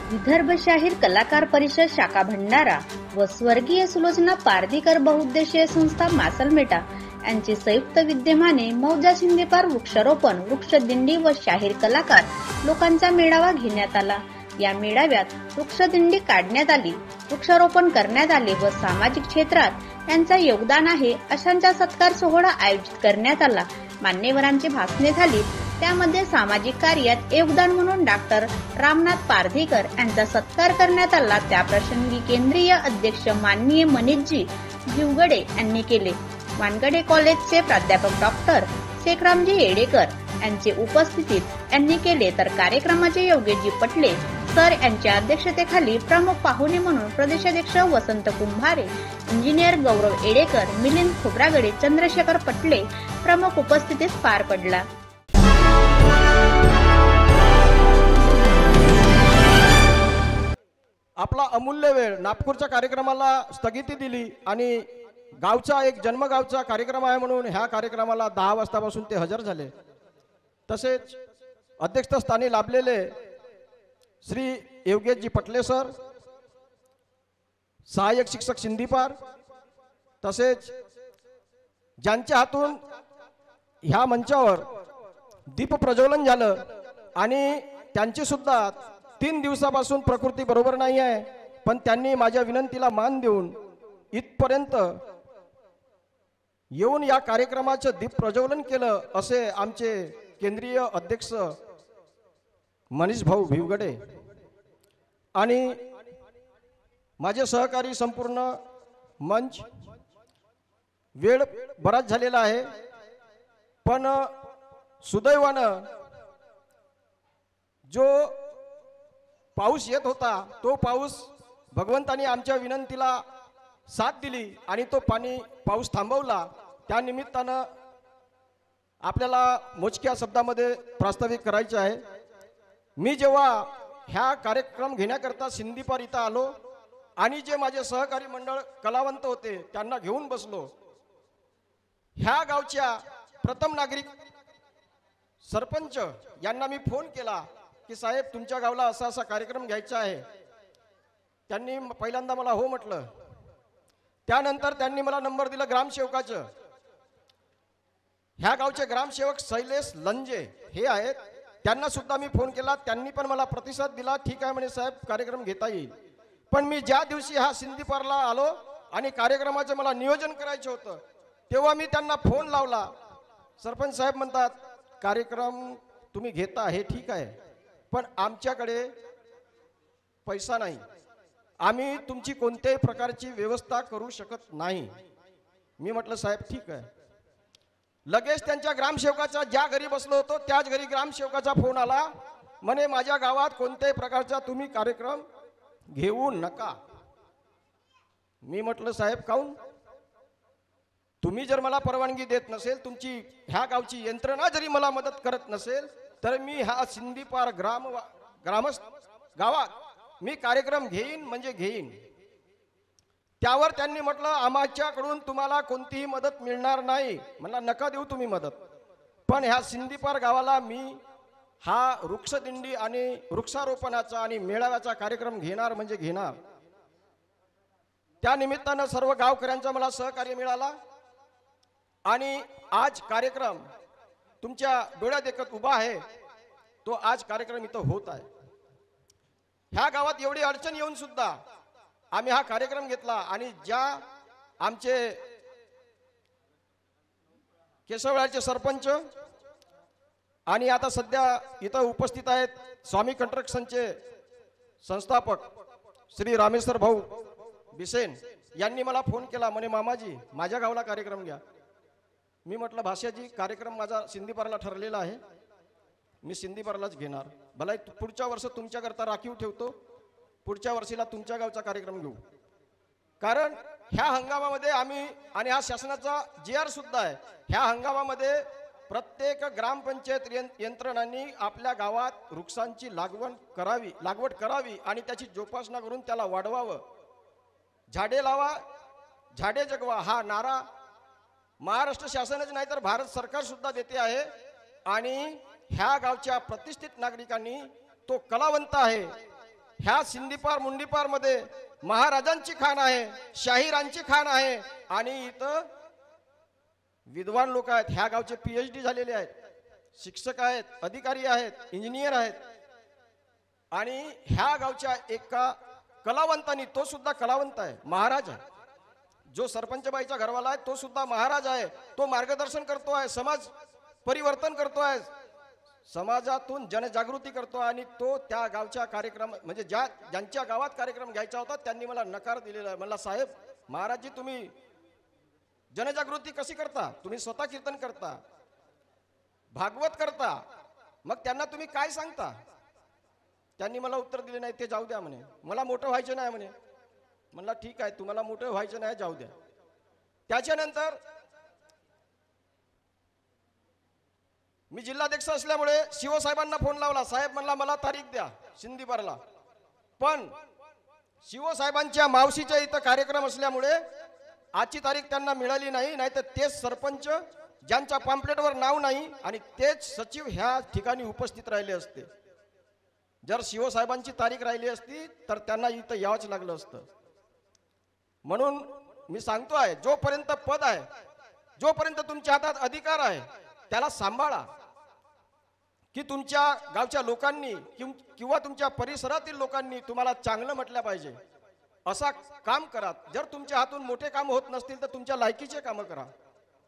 विदर्भ शाहीर कलाकार परिषद शाखा भंडारा व स्वर्गीय सुलोचना पारधीकर बहुउद्देशीय संस्था मासलमेटा यांचे संयुक्त विद्यमाने मौजा शिंदेपार वृक्षारोपण वृक्षदिंडी व शाहीर कलाकार लोकांचा मेळावा घेण्यात आला। या मेळाव्यात वृक्षदिंडी काढण्यात आली, वृक्षारोपण करण्यात आले व सामाजिक क्षेत्रात यांचा योगदान आहे अशांचा सत्कार सोहळा आयोजित करण्यात आला। मान्यवरांची भाषणे झाली, त्यामध्ये सामाजिक कार्यात योगदान म्हणून डॉक्टर रामनाथ पारधीकर यांचा सत्कार करण्यात आला। त्याप्रसंगी केंद्रीय अध्यक्ष माननीय मनीषजी भिवगडे यांनी केले। वानगडे कॉलेजचे प्राध्यापक डॉक्टर शेखरामजी येडेकर यांचे उपस्थितीत यांनी केले, तर कार्यक्रमाचे योगेशजी पटले सर यांच्या अध्यक्षतेखाली प्रमुख पाहुणे म्हणून प्रदेशाध्यक्ष वसंत कुंभारे, इंजिनियर गौरव येडेकर, मिलिंद खोब्रागडे, चंद्रशेखर पटले प्रमुख उपस्थितीत पार पडला। आपला अमूल्य वेळ नागपूरच्या कार्यक्रमाला स्थगिती दिली आणि गावचा एक जन्मगावचा कार्यक्रम आहे म्हणून ह्या कार्यक्रमाला 10 वाजतापासून ते हजर झाले। तसेच अध्यक्षस्थानी लाभलेले श्री योगेशजी पटले सर, सहाय्यक शिक्षक सिंधीपार, तसेच ज्यांच्या हातून ह्या मंचावर दीप प्रज्वलन झालं आणि त्यांची सुद्धा 3 दिवसापासून प्रकृती बरोबर नाही आहे, पण त्यांनी माझ्या विनंतीला मान देऊन इथपर्यंत येऊन या कार्यक्रमाचं दीप प्रज्वलन केलं असे आमचे केंद्रीय अध्यक्ष मनीष भाऊ भिवगडे आणि माझे सहकारी संपूर्ण मंच। वेळ बराच झालेला आहे, पण सुदैवानं जो पाऊस येत होता तो पाऊस भगवंतानी आमच्या विनंतीला साथ दिली आणि तो पाऊस थांबवला। त्या निमित्तानं आपल्याला मोजक्या शब्दामध्ये प्रास्ताविक करायचे आहे। मी जेव्हा ह्या कार्यक्रम घेण्याकरता सिंधीपार इथं आलो आणि जे माझे सहकारी मंडळ कलावंत होते त्यांना घेऊन बसलो, ह्या गावच्या प्रथम नागरिक सरपंच यांना मी फोन केला की साहेब तुमच्या गावला असा असा कार्यक्रम घ्यायचा आहे। त्यांनी पहिल्यांदा मला हो म्हटलं, त्यानंतर त्यांनी मला नंबर दिला ग्रामसेवकाचं। ह्या गावचे ग्रामसेवक शैलेश लंजे हे आहेत, त्यांना सुद्धा मी फोन केला, त्यांनी पण मला प्रतिसाद दिला, ठीक आहे म्हणे साहेब कार्यक्रम घेता येईल। पण मी ज्या दिवशी हा सिंधीपारला आलो आणि कार्यक्रमाचं मला नियोजन करायचं होतं तेव्हा मी त्यांना फोन लावला। सरपंच साहेब म्हणतात कार्यक्रम तुम्ही घेता हे ठीक आहे, पण आमच्याकडे पैसा नाही, आम्ही तुमची कोणत्याही प्रकारची व्यवस्था करू शकत नाही। मी म्हटलं साहेब ठीक आहे। लगेच त्यांच्या ग्रामसेवकाचा ज्या घरी बसलो होतो त्याच घरी ग्रामसेवकाचा फोन आला, म्हणे माझ्या गावात कोणत्याही प्रकारचा तुम्ही कार्यक्रम घेऊ नका। मी म्हटलं साहेब काऊन? तुम्ही जर मला परवानगी देत नसेल, तुमची ह्या गावची यंत्रणा जरी मला मदत करत नसेल, तर मी हा सिंधीपार ग्रामस्थ गावात मी कार्यक्रम घेईन म्हणजे घेईन। त्यावर त्यांनी म्हटलं आमच्याकडून तुम्हाला कोणतीही मदत मिळणार नाही। मला नका देऊ तुम्ही मदत, पण ह्या सिंधीपार गावाला मी हा वृक्षदिंडी आणि वृक्षारोपणाचा आणि मेळाव्याचा कार्यक्रम घेणार म्हणजे घेणार। त्या निमित्तानं सर्व गावकऱ्यांचा मला सहकार्य मिळाला आणि आज कार्यक्रम तुमच्या डोळ्यात देखत उभा आहे, तो आज कार्यक्रम इथं होत आहे। ह्या गावात एवढी अडचण येऊन सुद्धा आम्ही हा कार्यक्रम घेतला आणि ज्या आमचे केशवळ्याचे सरपंच आणि आता सध्या इथं उपस्थित आहेत स्वामी कंस्ट्रक्शनचे संस्थापक श्री रामेश्वर भाऊ बिसेन यांनी मला फोन केला, म्हणे मामाजी माझ्या गावाला कार्यक्रम घ्या। मी म्हटलं भाषाजी कार्यक्रम माझा सिंधीपारला ठरलेला आहे, मी सिंधीपारलाच घेणार। भला पुढच्या वर्ष तुमच्याकरता राखीव ठेवतो, पुढच्या वर्षीला तुमच्या गावचा कार्यक्रम घेऊ। कारण ह्या हंगामामध्ये आम्ही आणि हा शासनाचा GR सुद्धा आहे, ह्या हंगामामध्ये प्रत्येक ग्रामपंचायत यंत्रणांनी आपल्या गावात वृक्षांची लागवड करावी आणि त्याची जोपासना करून त्याला वाढवावं। झाडे लावा झाडे जगवा हा नारा महाराष्ट्र शासनाच नाही तर भारत सरकार सुद्धा देते आहे आणि ह्या गावच्या प्रतिष्ठित नागरिकांनी तो कलावंत आहे ह्या सिंदीपार मुंडीपार मध्ये महाराजांची खाण आहे, शाहिरांची खाण आहे आणि इथं विद्वान लोक आहेत. ह्या गावचे PhD झालेले आहेत, शिक्षक आहेत, अधिकारी आहेत, इंजिनियर आहेत. आणि ह्या गावच्या एका कलावंतांनी, तो सुद्धा कलावंत आहे, महाराज आहे, जो सरपंचबाईचा घरवाला आहे तो सुद्धा महाराज आहे. तो मार्गदर्शन करतो आहे, समाज परिवर्तन करतो आहे, समाजातून जनजागृती करतो. आणि तो त्या गावच्या कार्यक्रम म्हणजे ज्यांच्या गावात कार्यक्रम घ्यायचा होता त्यांनी मला नकार दिलेला आहे. मला साहेब महाराजजी तुम्ही जनजागृती कशी करता, तुम्ही स्वतः कीर्तन करता, भागवत करता, मग त्यांना तुम्ही काय सांगता. त्यांनी मला उत्तर दिले नाही, ते जाऊ द्या म्हणे, मला मोठं व्हायचं नाही म्हणे. म्हणला ठीक आहे, तुम्हाला मोठं व्हायचं नाही, जाऊ द्या. त्याच्यानंतर मी जिल्हाध्यक्ष असल्यामुळे शिवसाहेबांना फोन लावला. साहेब म्हणला मला तारीख द्या सिंदीपारला. पण शिवसाहेबांच्या मावशीच्या इथं कार्यक्रम असल्यामुळे आजची तारीख त्यांना मिळाली नाही. नाहीतर तेच सरपंच ज्यांच्या पॅम्पलेटवर नाव नाही आणि तेच सचिव ह्या ठिकाणी उपस्थित राहिले असते. जर शिवसाहेबांची तारीख राहिली असती तर त्यांना इथं यावंच लागलं असतं. म्हणून मी सांगतो आहे, जोपर्यंत पद आहे, जोपर्यंत तुमच्या हातात अधिकार आहे, त्याला सांभाळा. की तुमच्या गावच्या लोकांनी किंवा तुमच्या परिसरातील लोकांनी तुम्हाला चांगलं म्हटलं पाहिजे असा काम करा. जर तुमच्या हातून मोठे काम होत नसतील तर तुमच्या लायकीचे कामं करा.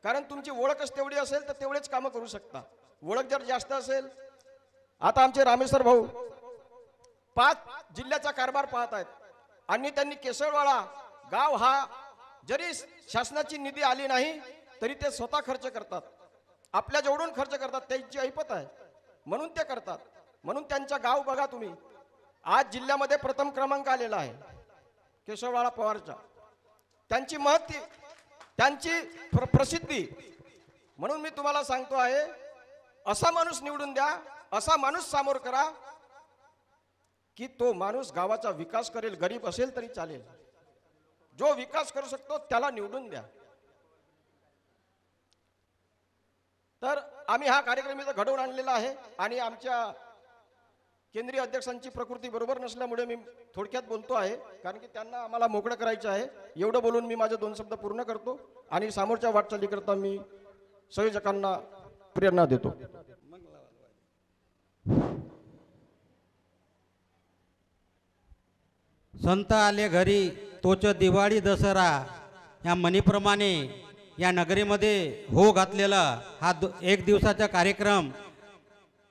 कारण तुमची ओळखच तेवढी असेल तर तेवढेच कामं करू शकता. ओळख जर जास्त असेल, आता आमचे रामेश्वर भाऊ 5 जिल्ह्याचा कारभार पाहत आहेत आणि त्यांनी केसरवाडा गाव हा जरी शासनाची निधी आली नाही तरी ते स्वतः खर्च करतात. आपल्या जेवढून खर्च करतात त्यांची ऐपत आहे म्हणून ते करतात. म्हणून त्यांचा गाव बघा तुम्ही, आज जिल्ह्यामध्ये प्रथम क्रमांक आलेला आहे केशववाडा पवारचा. त्यांची महती, त्यांची प्रसिद्धी. म्हणून मी तुम्हाला सांगतो आहे, असा माणूस निवडून द्या, असा माणूस समोर करा की तो माणूस गावाचा विकास करेल. गरीब असेल तरी चालेल, जो विकास करू शकतो त्याला निवडून द्या. तर आम्ही हा कार्यक्रम इथं घडवून आणलेला आहे आणि आमच्या केंद्रीय अध्यक्षांची प्रकृती बरोबर नसल्यामुळे मी थोडक्यात बोलतो आहे, कारण की त्यांना आम्हाला मोकळं करायचं आहे. एवढं बोलून मी माझे 2 शब्द पूर्ण करतो आणि समोरच्या वाटचालीकरता मी संयोजकांना प्रेरणा देतो. संत आले घरी तोच दिवाळी दसरा या म्हणीप्रमाणे या नगरीमध्ये हो घातलेला हा 1 दिवसाचा कार्यक्रम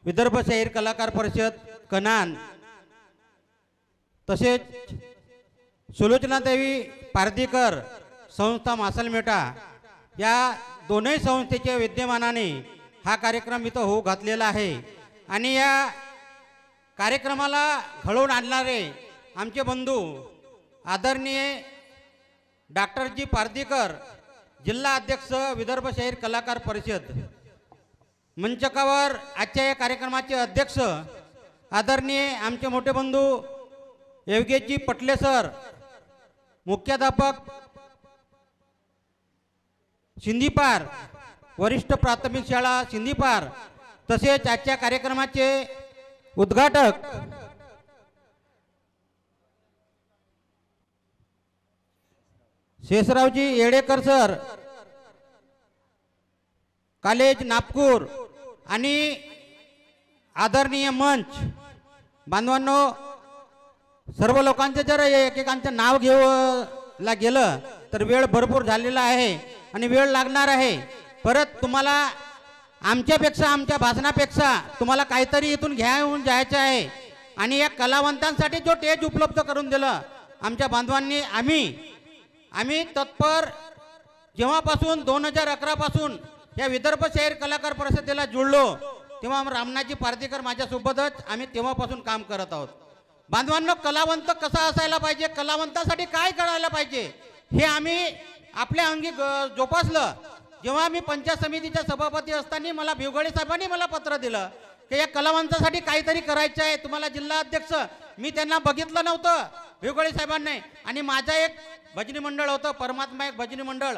विदर्भ शाहीर कलाकार परिषद कनान तसेच सुलोचनादेवी पारदीकर संस्था मासलमेटा या दोनही संस्थेच्या विद्यमानाने हा कार्यक्रम इथं हो घातलेला आहे. आणि या कार्यक्रमाला घडवून आणणारे आमचे बंधू आदरणीय डॉक्टर पारदीकर, जिल्हा अध्यक्ष विदर्भ शाहीर कलाकार परिषद. मंचकावर आजच्या या कार्यक्रमाचे अध्यक्ष आदरणीय आमचे मोठे बंधू योगेशजी पटले सर, मुख्याध्यापक सिंदीपार वरिष्ठ प्राथमिक शाळा सिंदीपार. तसेच आजच्या कार्यक्रमाचे उद्घाटक शेषरावजी येडेकर सर, कॉलेज नागपूर. आणि आदरणीय मंच बांधवांनो, सर्व लोकांचे जर एकेकांचं नाव घेऊला गेलं तर वेळ भरपूर झालेला आहे आणि वेळ लागणार आहे. परत तुम्हाला आमच्यापेक्षा, आमच्या भाषणापेक्षा तुम्हाला काहीतरी इथून घेऊन जायचं आहे. आणि या कलावंतांसाठी जो स्टेज उपलब्ध करून दिलं आमच्या बांधवांनी, आम्ही तत्पर जेव्हापासून 2011 पासून या विदर्भ शाहीर कलाकार परिषदेला जुळलो तेव्हा रामनाथजी पारदीकर माझ्यासोबतच आम्ही तेव्हापासून काम करत आहोत. बांधवांनो, कलावंत कसा असायला पाहिजे, कलावंतासाठी काय करायला पाहिजे हे आम्ही आपल्या अंगी जोपासलं. जेव्हा मी पंचायत समितीच्या सभापती असताना मला भिवगळे साहेबांनी मला पत्र दिलं की या कलावंतासाठी काहीतरी करायचं आहे, तुम्हाला जिल्हा अध्यक्ष. मी त्यांना बघितलं नव्हतं भिवगळे साहेबांनी. आणि माझा एक भजनी मंडळ होतं, परमात्मा एक भजनी मंडळ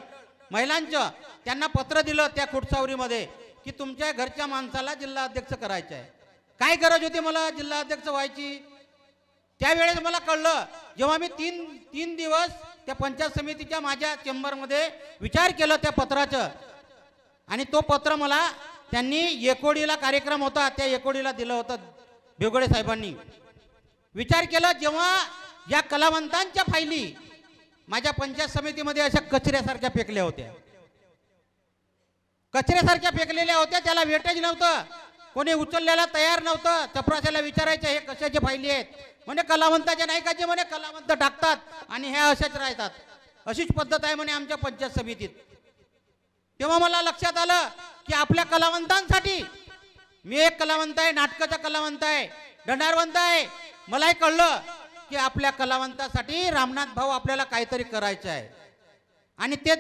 महिलांचं, त्यांना पत्र दिलं त्या खुटसावरीमध्ये की तुमच्या घरच्या माणसाला जिल्हा अध्यक्ष करायचं आहे. काय गरज होती मला जिल्हा अध्यक्ष व्हायची? त्यावेळेस मला कळलं, जेव्हा मी तीन दिवस त्या पंचायत समितीच्या माझ्या चेंबरमध्ये विचार केला त्या पत्राचं, आणि तो पत्र मला त्यांनी एकोडीला कार्यक्रम होता त्या एकोडीला दिलं होतं बेगोडे साहेबांनी. विचार केला, जेव्हा या कलावंतांच्या फायली माझ्या पंचायत समितीमध्ये अशा कचऱ्यासारख्या फेकल्या होत्या, कचऱ्यासारख्या फेकलेल्या होत्या, त्याला वेटेज नव्हतं, कोणी उचलल्याला तयार नव्हतं. चपराशाला विचारायचं हे कशाचे फायली आहेत, म्हणे कलावंताच्या नाही का, जे म्हणे कलावंत टाकतात आणि ह्या अशाच राहतात, अशीच पद्धत आहे म्हणे आमच्या पंचायत समितीत. तेव्हा मला लक्षात आलं की आपल्या कलावंतांसाठी, मी एक कलावंत आहे, नाटकाचा कलावंत आहे, दंडारवंत आहे, मलाही कळलं की आपल्या कलावंतासाठी रामनाथ भाऊ आपल्याला काहीतरी करायचं आहे, आणि ते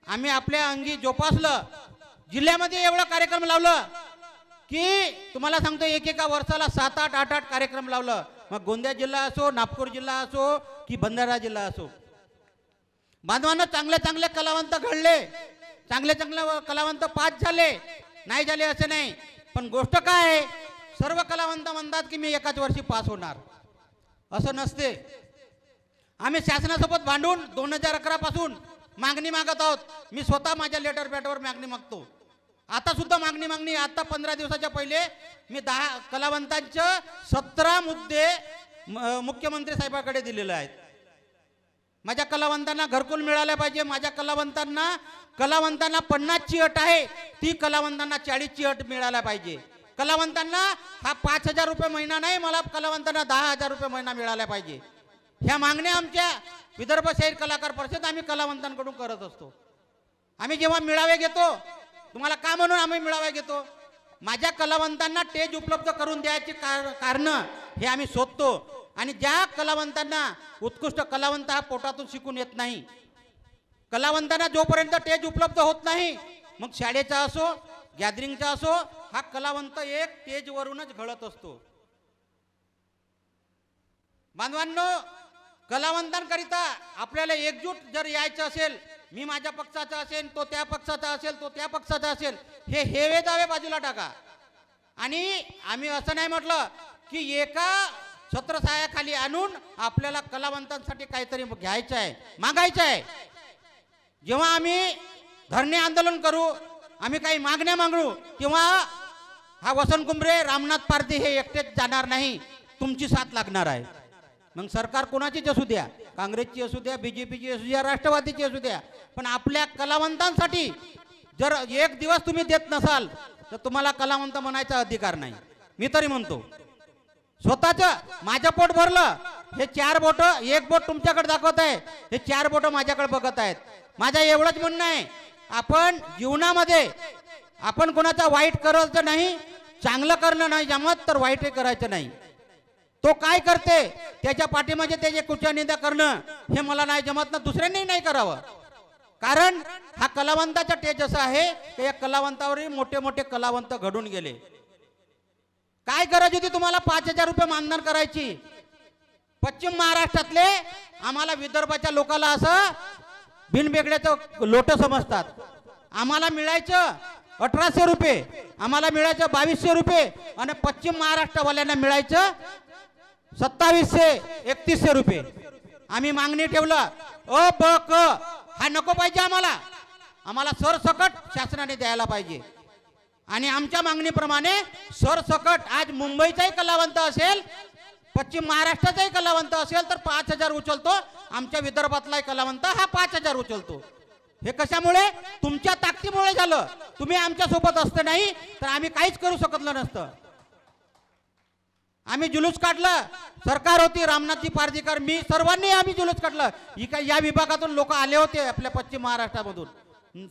आम्ही आपल्या अंगी जोपासलं. जिल्ह्यामध्ये एवढा कार्यक्रम लावलं की तुम्हाला सांगतो, एकेका वर्षाला 7-8, 8-8 कार्यक्रम लावलं. मग गोंदिया जिल्हा असो, नागपूर जिल्हा असो की भंडारा जिल्हा असो, बांधवांना चांगले चांगले कलावंत घडले, चांगले चांगले कलावंत पास झाले, नाही झाले असं नाही. पण गोष्ट काय आहे, सर्व कलावंत म्हणतात की मी एकाच वर्षी पास होणार, असं नसते. आम्ही शासनासोबत भांडून 2011 पासून मागणी मागत आहोत. मी स्वतः माझ्या लेटर पॅडवर मागणी मागतो, आता सुद्धा मागणी. आता 15 दिवसाच्या पहिले मी 10 कलावंतांचे 17 मुद्दे मुख्यमंत्री साहेबांकडे दिलेले आहेत. माझ्या कलावंतांना घरकुल मिळाले पाहिजे, माझ्या कलावंतांना 50ची अट आहे, ती कलावंतांना 40ची अट मिळायला पाहिजे. कलावंतांना हा 5,000 रुपये महिना नाही, मला कलावंतांना 10,000 रुपये महिना मिळाला पाहिजे. ह्या मागण्या आमच्या विदर्भ शहर कलाकार परिषद आम्ही कलावंतांकडून करत असतो. आम्ही जेव्हा मेळावे घेतो, तुम्हाला का म्हणून आम्ही मेळावे घेतो, माझ्या कलावंतांना स्टेज उपलब्ध करून द्यायची कारण हे आम्ही शोधतो. आणि ज्या कलावंतांना, उत्कृष्ट कलावंत हा पोटातून शिकून येत नाही, कलावंतांना जोपर्यंत स्टेज उपलब्ध होत नाही, मग शाळेचा असो गॅदरिंगचा असो, हा कलावंत एक स्टेजवरूनच घडत असतो. बांधवांनो, कलावंतांकरिता आपल्याला एकजूट जर यायचं असेल, मी माझ्या पक्षाचा असेल, तो त्या पक्षाचा असेल, तो त्या पक्षाचा असेल, हे हेवे दावे बाजूला टाका. आणि आम्ही असं नाही म्हटलं की एका छत्रछायाखाली आणून आपल्याला कलावंतांसाठी काहीतरी घ्यायचं आहे, मागायचं आहे. जेव्हा आम्ही धरणे आंदोलन करू, आम्ही काही मागण्या मागू, तेव्हा हा वसंत कुंभरे, रामनाथ पारधी हे एकटेच जाणार नाही, तुमची साथ लागणार आहे. मग सरकार कोणाचीच असू द्या, काँग्रेसची असू द्या, बीजेपीची असू द्या, राष्ट्रवादीची असू द्या, पण आपल्या कलावंतांसाठी जर एक दिवस तुम्ही देत नसाल तर तुम्हाला कलावंत म्हणायचा अधिकार नाही. मी तरी म्हणतो, स्वतःच माझं पोट भरलं, हे 4 बोट, एक बोट तुमच्याकडे दाखवत आहे, हे 4 बोट माझ्याकडे बघत आहेत. माझं एवढंच म्हणणं आहे, आपण जीवनामध्ये आपण कोणाचा वाईट करायचं नाही, चांगलं करणं नाही जमत तर वाईट करायचं नाही. तो काय करते त्याच्या पाठीमागे त्याचे कुचनिंदा करणं हे मला नाही जमत ना, दुसऱ्यांनी नाही करावं. कारण हा कलावंताचा टेज असा आहे की या कलावंतावरही मोठे मोठे कलावंत घडून गेले. काय गरज होती तुम्हाला 5,000 रुपये मानधन करायची? पश्चिम महाराष्ट्रातले आम्हाला विदर्भाच्या लोकांना असं बिनबेगड्याचं लोट समजतात. आम्हाला मिळायचं 1,800 रुपये, आम्हाला मिळायचं 2,200 रुपये, आणि पश्चिम महाराष्ट्रवाल्यांना मिळायचं 2,700-3,100 रुपये. आम्ही मागणी ठेवलं, अ ब क हा नको पाहिजे आम्हाला, आम्हाला सरसकट शासनाने द्यायला पाहिजे. आणि आमच्या मागणीप्रमाणे सरसकट आज मुंबईचाही कलावंत असेल, पश्चिम महाराष्ट्राचाही कलावंत असेल तर 5,000 उचलतो, आमच्या विदर्भातलाही कलावंत हा 5,000 उचलतो. हे कशामुळे? तुमच्या ताकदीमुळे झालं. तुम्ही आमच्या सोबत असते नाही तर आम्ही काहीच करू शकलो नसतं. आम्ही जुलूस काढलं, सरकार होती रामनाथजी पारधीकर, मी, सर्वांनी आम्ही जुलूस काढलं. या विभागातून लोक आले होते आपल्या पश्चिम महाराष्ट्रामधून.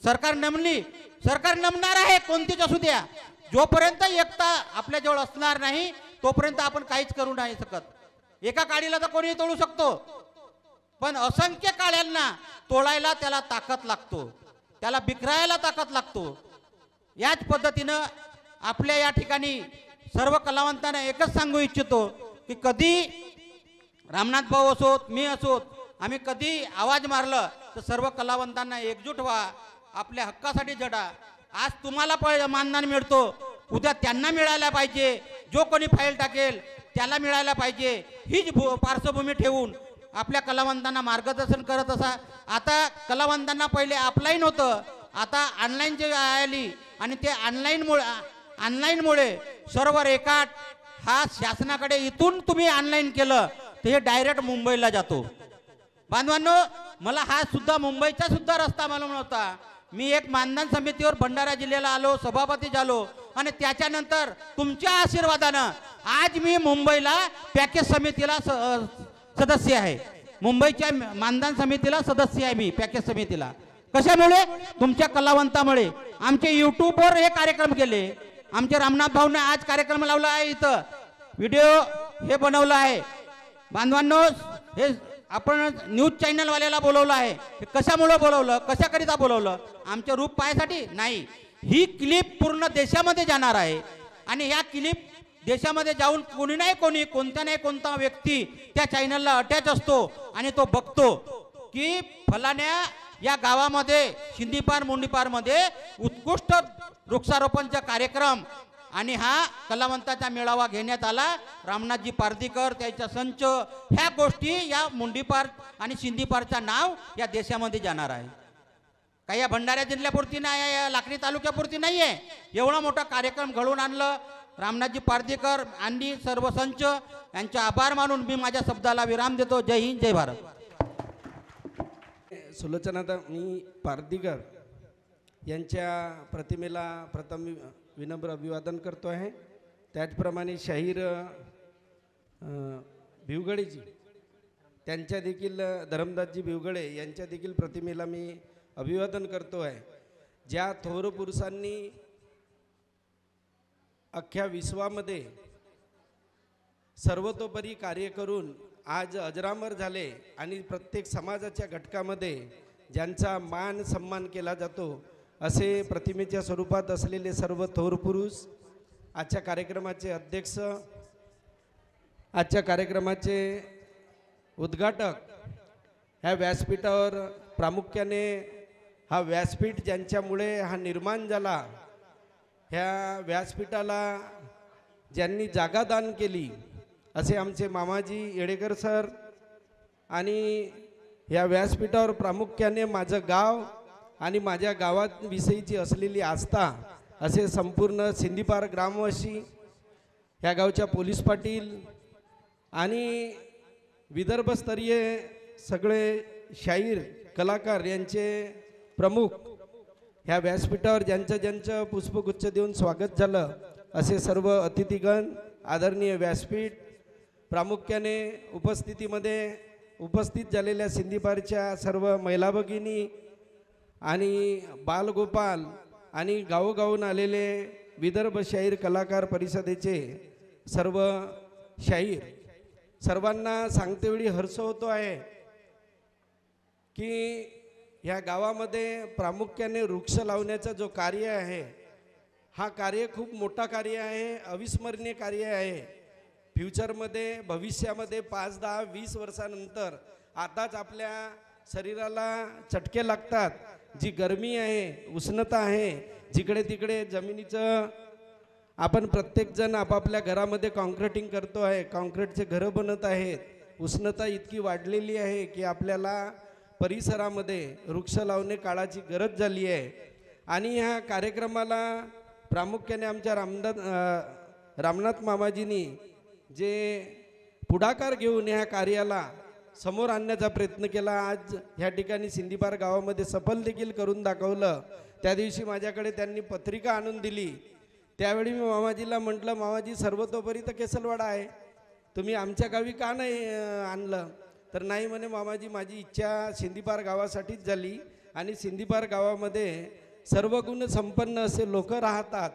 सरकार नमली, सरकार नमणार आहे, कोणतीच असू द्या. जोपर्यंत एकता आपल्याजवळ असणार नाही तोपर्यंत आपण काहीच करू नाही शकत. एका काडीला तर कोणी तोडू शकतो, पण असंख्य काड्यांना तोडायला त्याला ताकद लागतो, त्याला बिखरायला ताकद लागतो. याच पद्धतीनं आपल्या या ठिकाणी सर्व कलावंतांना एकच सांगू इच्छितो की कधी रामनाथ भाऊ असोत, मी असोत, आम्ही कधी आवाज मारलं तर सर्व कलावंतांना एकजूट व्हा, आपल्या हक्कासाठी झटा. आज तुम्हाला मानधन मिळतो, उद्या त्यांना मिळायला पाहिजे. जो कोणी फाईल टाकेल त्याला मिळायला पाहिजे, हीच पार्श्वभूमी ठेवून आपल्या कलावंतांना मार्गदर्शन करत असा. आता कलावंतांना पहिले ऑफलाईन होतं, आता ऑनलाईन जे आली आणि ते ऑनलाईनमुळे सर्व रेकॉर्ड हा शासनाकडे इथून तुम्ही ऑनलाईन केलं तर हे डायरेक्ट मुंबईला जातो. बांधवांनो, मला हा सुद्धा मुंबईचा सुद्धा रस्ता मालूम नव्हता. मी एक मानधन समितीवर भंडारा जिल्ह्याला आलो, सभापती झालो आणि त्याच्यानंतर तुमच्या आशीर्वादानं आज मी मुंबईला पॅकेज समितीला सदस्य आहे. मुंबईच्या मानधन समितीला सदस्य आहे मी, पॅकेज समितीला. कशामुळे? तुमच्या कलावंतामुळे. आमचे यूट्यूबवर हे कार्यक्रम केले, आमचे रामनाथ भाऊने आज कार्यक्रम लावला आहे, इथं व्हिडिओ हे बनवलं आहे. बांधवांनो, हे आपण न्यूज चॅनलवाल्याला बोलवलं आहे. हे कशामुळे बोलवलं, कशाकरिता बोलवलं? आमचे रूप पाहायसाठी नाही. ही क्लिप पूर्ण देशामध्ये जाणार आहे आणि या क्लिप देशामध्ये जाऊन कोणी नाही कोणी, कोणता नाही कोणता व्यक्ती त्या चॅनलला अटॅच असतो आणि तो बघतो की फलाण्या या गावामध्ये शिंदीपार मुंडीपारमध्ये उत्कृष्ट वृक्षारोपणचा कार्यक्रम आणि हा कलावंताचा मेळावा घेण्यात आला. रामनाथजी पारदीकर, त्याचा संच, ह्या गोष्टी या मुंडीपार आणि शिंदीपारचं नाव या देशामध्ये जाणार आहे. काही या भंडारा जिल्ह्यापुरती नाही, या लाखनी तालुक्यापुरती नाही आहे. एवढा मोठा कार्यक्रम घडवून आणलं रामनाथजी पारदीकर आणि सर्व संच यांचे आभार मानून मी माझ्या शब्दाला विराम देतो. जय हिंद, जय भारत. सुलोचनाता, मी पारदीकर यांच्या प्रतिमेला प्रथम विनम्र अभिवादन करतो आहे. त्याचप्रमाणे शाहीर भिवगडेजी त्यांच्या देखील, धरमदासजी भिवगडे यांच्या देखील प्रतिमेला मी अभिवादन करतो आहे. ज्या थोर पुरुषांनी अख्ख्या विश्वामध्ये सर्वतोपरी कार्य करून आज अजरामर झाले आणि प्रत्येक समाजाच्या घटकामध्ये ज्यांचा मान सन्मान केला जातो असे प्रतिमेच्या स्वरूपात असलेले सर्व थोर पुरुष, आजच्या कार्यक्रमाचे अध्यक्ष, आजच्या कार्यक्रमाचे उद्घाटक, ह्या व्यासपीठावर प्रामुख्याने हा व्यासपीठ ज्यांच्यामुळे हा निर्माण झाला, ह्या व्यासपीठाला ज्यांनी जागा दान केली असे आमचे मामाजी येडेकर सर आणि या व्यासपीठावर प्रामुख्याने माझं गाव आणि माझ्या गावाविषयीची असलेली आस्था असे संपूर्ण सिंदीपार ग्रामवासी, ह्या गावच्या पोलीस पाटील आणि विदर्भस्तरीय सगळे शाहीर कलाकार यांचे प्रमुख, ह्या व्यासपीठावर ज्यांचं पुष्पगुच्छ देऊन स्वागत झालं असे सर्व अतिथीगण, आदरणीय व्यासपीठ, प्रामुख्याने उपस्थित झालेल्या सिंदीपारच्या सर्व महिला भगिनी आणि बालगोपाल आणि गावोगावून आलेले विदर्भ शाहीर कलाकार परिषदेचे सर्व शाहीर, सर्वांना सांगतेवेळी हर्ष होतो आहे की ह्या गावामध्ये प्रामुख्याने वृक्ष लावण्याचा जो कार्य आहे, हा कार्य खूप मोठा कार्य आहे, अविस्मरणीय कार्य आहे. फ्युचरमध्ये, भविष्यामध्ये 5, 10, 20 वर्षानंतर आताच आपल्या शरीराला चटके लागतात, जी गरमी आहे, उष्णता आहे, जिकडे तिकडे जमिनीचं आपण प्रत्येकजण आपापल्या घरामध्ये कॉन्क्रीटिंग करतो आहे, कॉन्क्रीटचे घरं बनत आहेत. उष्णता इतकी वाढलेली आहे की आपल्याला परिसरामध्ये वृक्ष लावणे काळाची गरज झाली आहे. आणि ह्या कार्यक्रमाला प्रामुख्याने आमच्या रामनाथ मामाजींनी जे पुढाकार घेऊन ह्या कार्याला समोर आणण्याचा प्रयत्न केला, आज ह्या ठिकाणी सिंदीपार गावामध्ये सफल देखील करून दाखवलं. त्या दिवशी माझ्याकडे त्यांनी पत्रिका आणून दिली. त्यावेळी मी मामाजीला म्हटलं, मामाजी सर्वतोपरी तर केसलवाडा आहे, तुम्ही आमच्या गावी का नाही आणलं? तर नाही म्हणे मामाजी, माझी इच्छा सिंदीपार गावासाठीच झाली आणि सिंदीपार गावामध्ये सर्व गुण संपन्न असे लोक राहतात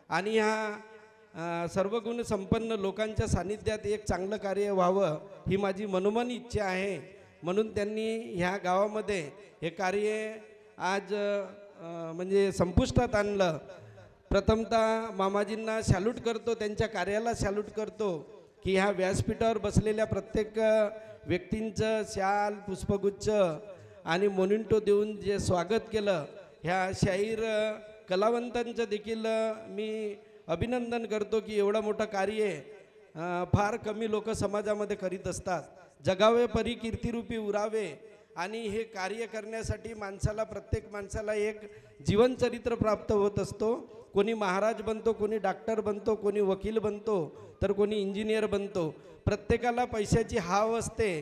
आणि ह्या सर्व गुण संपन्न लोकांच्या सानिध्यात एक चांगलं कार्य व्हावं ही माझी मनोमन इच्छा आहे. म्हणून त्यांनी ह्या गावामध्ये हे कार्य आज म्हणजे संपुष्टात आणलं. प्रथमतः मामाजींना सॅल्यूट करतो, त्यांच्या कार्याला सॅल्यूट करतो की ह्या व्यासपीठावर बसलेल्या प्रत्येक व्यक्तींचं शाल, पुष्पगुच्छ आणि मोनिंटो देऊन जे स्वागत केलं, ह्या शाहीर कलावंतांचं देखील मी अभिनंदन करतो की एवढं मोठं कार्य फार कमी लोक समाजामध्ये करीत असतात. जगावे परी कीर्तिरूपी उरावे, आणि हे कार्य करण्यासाठी माणसाला, प्रत्येक माणसाला एक जीवनचरित्र प्राप्त होत असतो. कोणी महाराज बनतो, कोणी डॉक्टर बनतो, कोणी वकील बनतो, तर कोणी इंजिनियर बनतो. प्रत्येकाला पैशाची हाव असते.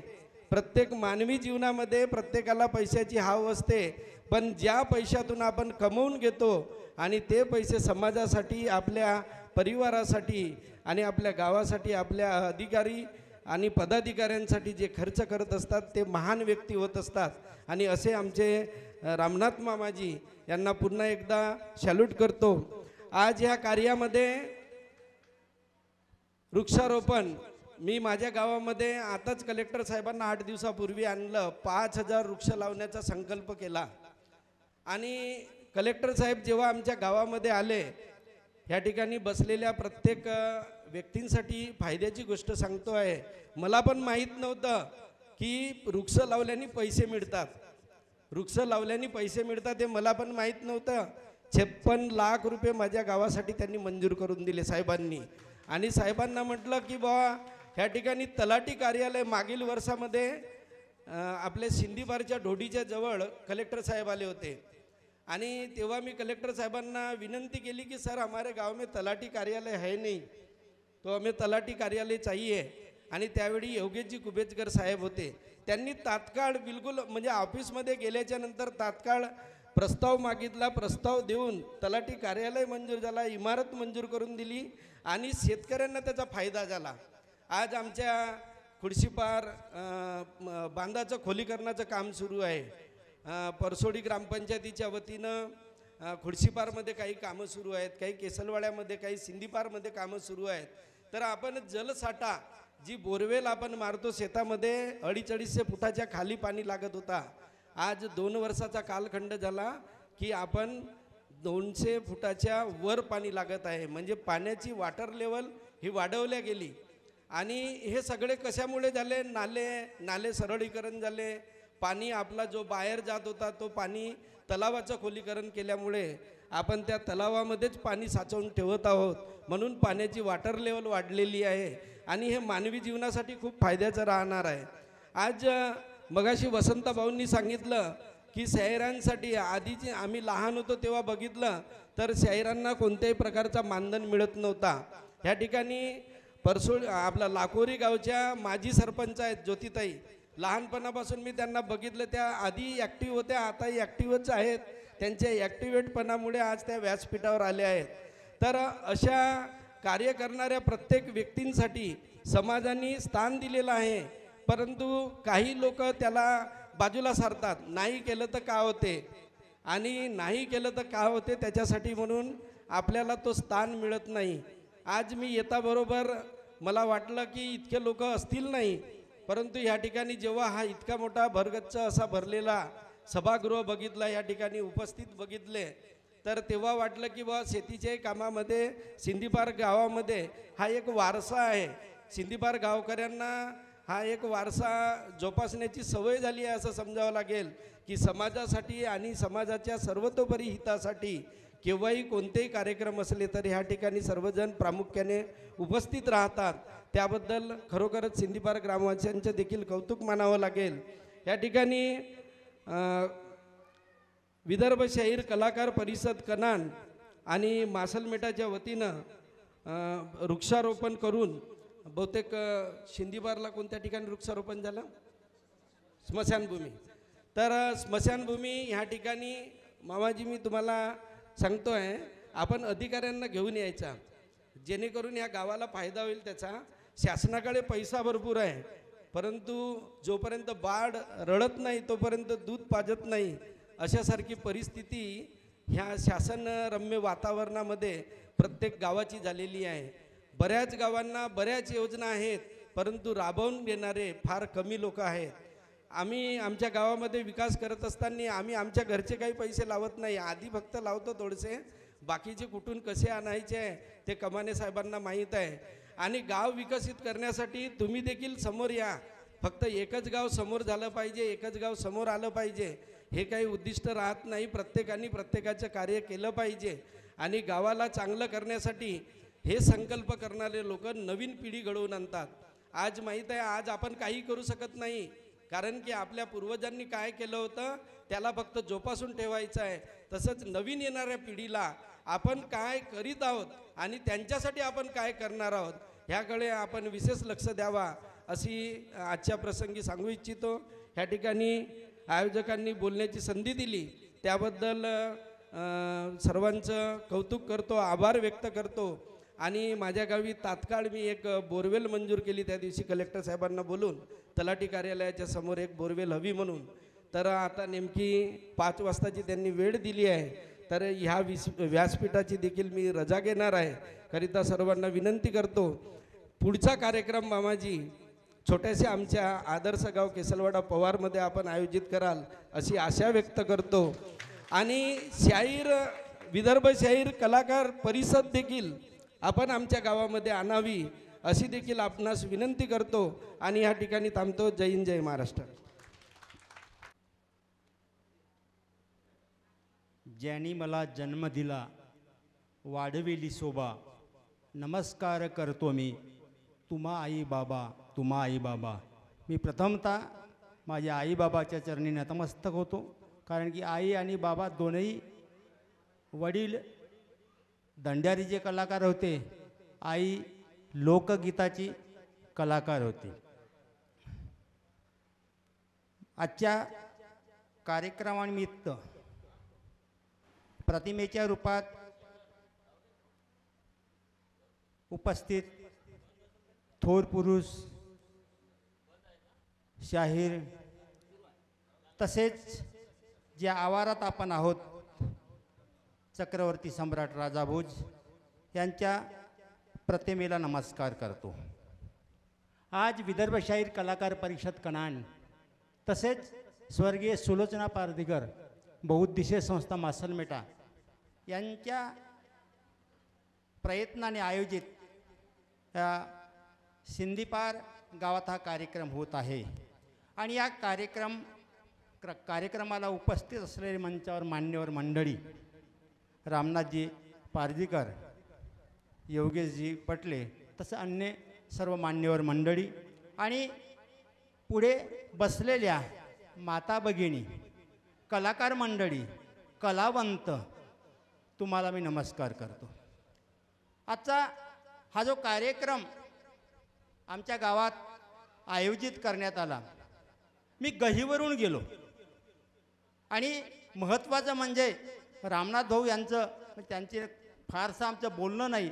प्रत्येक मानवी जीवनामध्ये प्रत्येकाला पैशाची हाव असते. पण ज्या पैशातून आपण कमवून घेतो आणि ते पैसे समाजासाठी, आपल्या परिवारासाठी आणि आपल्या गावासाठी, आपल्या अधिकारी आणि पदाधिकाऱ्यांसाठी जे खर्च करत असतात ते महान व्यक्ती होत असतात. आणि असे आमचे रामनाथ मामाजी यांना पुन्हा एकदा सॅल्यूट करतो. आज ह्या कार्यामध्ये वृक्षारोपण मी माझ्या गावामध्ये आताच कलेक्टर साहेबांना 8 दिवसापूर्वी आणलं. 5000 वृक्ष लावण्याचा संकल्प केला. आणि कलेक्टर साहेब जेव्हा आमच्या गावामध्ये आले, ह्या ठिकाणी बसलेल्या प्रत्येक व्यक्तींसाठी फायद्याची गोष्ट सांगतो आहे. मला पण माहीत नव्हतं की वृक्ष लावल्याने पैसे मिळतात. वृक्ष लावल्याने पैसे मिळतात हे मला पण माहीत नव्हतं. 56 लाख रुपये माझ्या गावासाठी त्यांनी मंजूर करून दिले साहेबांनी. आणि साहेबांना म्हटलं की बाबा ह्या ठिकाणी तलाठी कार्यालय, मागील वर्षामध्ये आपल्या सिंदीपारच्या ढोडीच्या जवळ कलेक्टर साहेब आले होते. आणि तेव्हा मी कलेक्टर साहेबांना विनंती केली की सर हमारे गाव में तलाठी कार्यालय है नहीं, तो हमें तलाठी कार्यालय चाहिए. आणि त्यावेळी योगेशजी कुबेजकर साहेब होते. त्यांनी तात्काळ बिलकुल म्हणजे ऑफिसमध्ये गेल्याच्या नंतर तात्काळ प्रस्ताव मागितला. प्रस्ताव देऊन तलाठी कार्यालय मंजूर झाला, इमारत मंजूर करून दिली आणि शेतकऱ्यांना त्याचा फायदा झाला. आज आमच्या खुडशीपार बांधाचं खोलीकरणाचं काम सुरू आहे. परसोडी ग्रामपंचायतीच्या वतीनं खुडशीपारमध्ये काही कामं सुरू आहेत, काही केसलवाड्यामध्ये, काही सिंदीपारमध्ये कामं सुरू आहेत. तर आपण जलसाठा, जी बोरवेल आपण मारतो शेतामध्ये, 250 फुटाच्या खाली पाणी लागत होता. आज 2 वर्षाचा कालखंड झाला की आपण 200 फुटाच्या वर पाणी लागत आहे. म्हणजे पाण्याची वॉटर लेवल ही वाढवल्या गेली. आणि हे सगळे कशामुळे झाले? नाले सरळीकरण झाले. पाणी आपला जो बाहेर जात होता तो पाणी तलावाचं खोलीकरण केल्यामुळे आपण त्या तलावामध्येच पाणी साचवून ठेवत आहोत. म्हणून पाण्याची वॉटर लेवल वाढलेली आहे आणि हे मानवी जीवनासाठी खूप फायद्याचं राहणार आहे. आज मगाशी वसंत भाऊंनी सांगितलं की शहरांसाठी, आधीची आम्ही लहान होतो तेव्हा बघितलं तर शहरांना कोणत्याही प्रकारचा मानधन मिळत नव्हता. ह्या ठिकाणी आपला लाकोरी गावच्या माजी सरपंच आहेत ज्योतिताई. लहानपणापासून मी त्यांना बघितलं. त्या आधी ॲक्टिव्ह होत्या, आताही ॲक्टिव्हच आहेत. त्यांच्या ॲक्टिव्हेटपणामुळे आज त्या व्यासपीठावर आल्या आहेत. तर अशा कार्य करणाऱ्या प्रत्येक व्यक्तींसाठी समाजाने स्थान दिलेलं आहे. परंतु काही लोक त्याला बाजूला सारतात. नाही केलं तर का होते, आणि नाही केलं तर का होते त्याच्यासाठी म्हणून आपल्याला तो स्थान मिळत नाही. आज मी येताबरोबर मला वाटलं की इतके लोक असतील नाही, परंतु ह्या ठिकाणी जेव्हा हा इतका मोठा भरगच्च असा भरलेला सभागृह बघितला, या ठिकाणी उपस्थित बघितले, तर तेव्हा वाटलं की बा शेतीच्या कामामध्ये सिंदीपार गावामध्ये हा एक वारसा आहे. सिंदीपार गावकऱ्यांना हा एक वारसा जोपासण्याची सवय झाली आहे असं समजावं लागेल की समाजासाठी आणि समाजाच्या सर्वतोपरी हितासाठी केव्हाही कोणतेही कार्यक्रम असले तर ह्या ठिकाणी सर्वजण प्रामुख्याने उपस्थित राहतात. त्याबद्दल खरोखरच सिंदीपार ग्रामवासियांचे देखील कौतुक मानावं लागेल. या ठिकाणी विदर्भ शाहीर कलाकार परिषद कनान आणि मासलमेटाच्या वतीनं वृक्षारोपण करून, बहुतेक सिंदीपारला कोणत्या ठिकाणी वृक्षारोपण झालं? स्मशानभूमी. तर स्मशानभूमी ह्या ठिकाणी मामाजी मी तुम्हाला सांगतो आहे, आपण अधिकाऱ्यांना घेऊन यायचा जेणेकरून या गावाला फायदा होईल त्याचा. शासनाकडे पैसा भरपूर आहे, परंतु जोपर्यंत बाळ रडत नाही तोपर्यंत दूध पाजत नाही, अशासारखी परिस्थिती ह्या शासनरम्य वातावरणामध्ये प्रत्येक गावाची झालेली आहे. बऱ्याच गावांना बऱ्याच योजना आहेत, परंतु राबवून देणारे फार कमी लोक आहेत. आम्ही आमच्या गावामध्ये विकास करत असताना आम्ही आमच्या घरचे काही पैसे लावत नाही. आधी फक्त लावतो थोडेसे, बाकीचे कुठून कसे आणायचे ते कमाने साहेबांना माहीत आहे. आणि गाव विकसित करण्यासाठी तुम्ही देखील समोर या. फक्त एकच गाव समोर झालं पाहिजे, एकच गाव समोर आलं पाहिजे हे काही उद्दिष्ट राहत नाही. प्रत्येकाने प्रत्येकाचं कार्य केलं पाहिजे आणि गावाला चांगलं करण्यासाठी हे संकल्प करणारे लोक नवीन पिढी घडवून आणतात. आज माहीत आहे, आज आपण काही करू शकत नाही, कारण की आपल्या पूर्वजांनी काय केलं होतं त्याला फक्त जोपासून ठेवायचं आहे. तसंच नवीन येणाऱ्या पिढीला आपण काय करीत आहोत आणि त्यांच्यासाठी आपण काय करणार आहोत ह्याकडे आपण विशेष लक्ष द्यावा अशी आजच्या प्रसंगी सांगू इच्छितो. ह्या ठिकाणी आयोजकांनी बोलण्याची संधी दिली त्याबद्दल सर्वांचं कौतुक करतो, आभार व्यक्त करतो. आणि माझ्या गावी तात्काळ मी एक बोरवेल मंजूर केली त्या दिवशी कलेक्टर साहेबांना बोलून, तलाठी कार्यालयाच्या समोर एक बोरवेल हवी म्हणून. तर आता नेमकी 5 वाजताची त्यांनी वेळ दिली आहे, तर ह्या व्यासपीठाची देखील मी रजा घेणार आहे. करिता सर्वांना विनंती करतो, पुढचा कार्यक्रम मामाजी छोट्याशा आमच्या आदर्श गाव केसलवाडा पवारमध्ये आपण आयोजित कराल अशी आशा व्यक्त करतो. आणि विदर्भ शाहीर कलाकार परिषद देखील आपण आमच्या गावामध्ये आणावी अशी देखील आपणास विनंती करतो. आणि या ठिकाणी थांबतो. जय हिंद, जय महाराष्ट्र. ज्यांनी मला जन्म दिला वाढविली शोभा, नमस्कार करतो मी तुम्हा आई बाबा, तुम्हा आई बाबा. मी प्रथमतः माझ्या आई बाबाच्या चरणी नतमस्तक होतो, कारण की आई आणि बाबा दोनही, वडील दंड्यारीचे कलाकार होते, आई लोकगीताची कलाकार होती. आजच्या कार्यक्रमानिमित्त प्रतिमेच्या रूपात उपस्थित थोर पुरुष, शाहीर, तसेच ज्या आवारात आपण आहोत चक्रवर्ती सम्राट राजा भोज यांच्या प्रतिमेला नमस्कार करतो. आज विदर्भ शाहीर कलाकार परिषद कणान तसेच स्वर्गीय सुलोचना पारधीकर बहुउद्देशीय संस्था मासलमेटा यांच्या प्रयत्नाने आयोजित सिंदीपार गावात हा कार्यक्रम होत आहे. आणि या कार्यक्रमाला उपस्थित असलेले मंचावर मान्यवर मंडळी, रामनाथजी पारधीकर, योगेशजी पटले, तसं अन्य सर्व मान्यवर मंडळी आणि पुढे बसलेल्या माता भगिनी, कलाकार मंडळी, कलावंत, तुम्हाला मी नमस्कार करतो. आजचा हा जो कार्यक्रम आमच्या गावात आयोजित करण्यात आला, मी गहीवरून गेलो. आणि महत्त्वाचं म्हणजे रामनाथ भाऊ त्यांचे फारसं आमचं बोलणं नाही,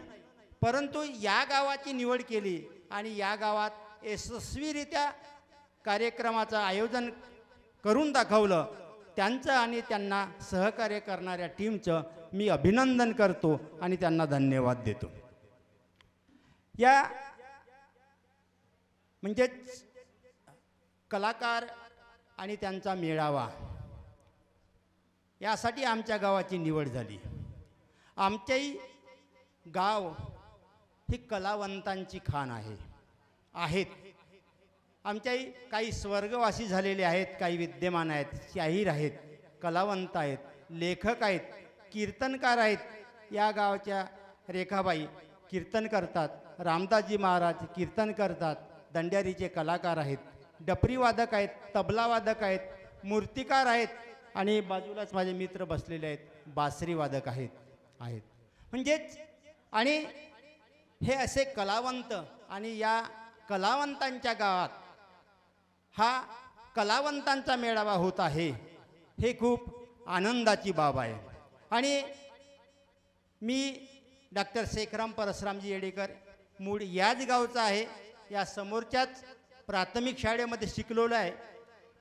परंतु या गावाची निवड केली आणि या गावात यशस्वीरित्या कार्यक्रमाचं आयोजन करून दाखवलं. त्यांचं आणि त्यांना सहकार्य करणाऱ्या टीमचं मी अभिनंदन करतो आणि त्यांना धन्यवाद देतो. या म्हणजेच कलाकार आणि त्यांचा मेळावा यासाठी आमच्या गावाची निवड झाली. आमचेही गाव ही कलावंतांची खाण आहेत. आमच्याही काही स्वर्गवासी झालेले आहेत, काही विद्यमान आहेत, शाहीर आहेत, कलावंत आहेत, लेखक आहेत, कीर्तनकार आहेत. या गावाच्या रेखाबाई कीर्तन करतात, रामदासजी महाराज कीर्तन करतात, दंड्यारीचे कलाकार आहेत, डपरी वादक आहेत, तबला वादक आहेत, मूर्तिकार आहेत आणि बाजूलाच माझे मित्र बसलेले आहेत, बासरी वादक आहेत. म्हणजेच आणि हे असे कलावंत आणि या कलावंतांच्या गावात हा कलावंतांचा मेळावा होत आहे, हे खूप आनंदाची बाब आहे. आणि मी डॉक्टर शेखराम परसरामजी येडेकर मूळ याच गावचा आहे, या समोरच्याच प्राथमिक शाळेमध्ये शिकलेलो आहे.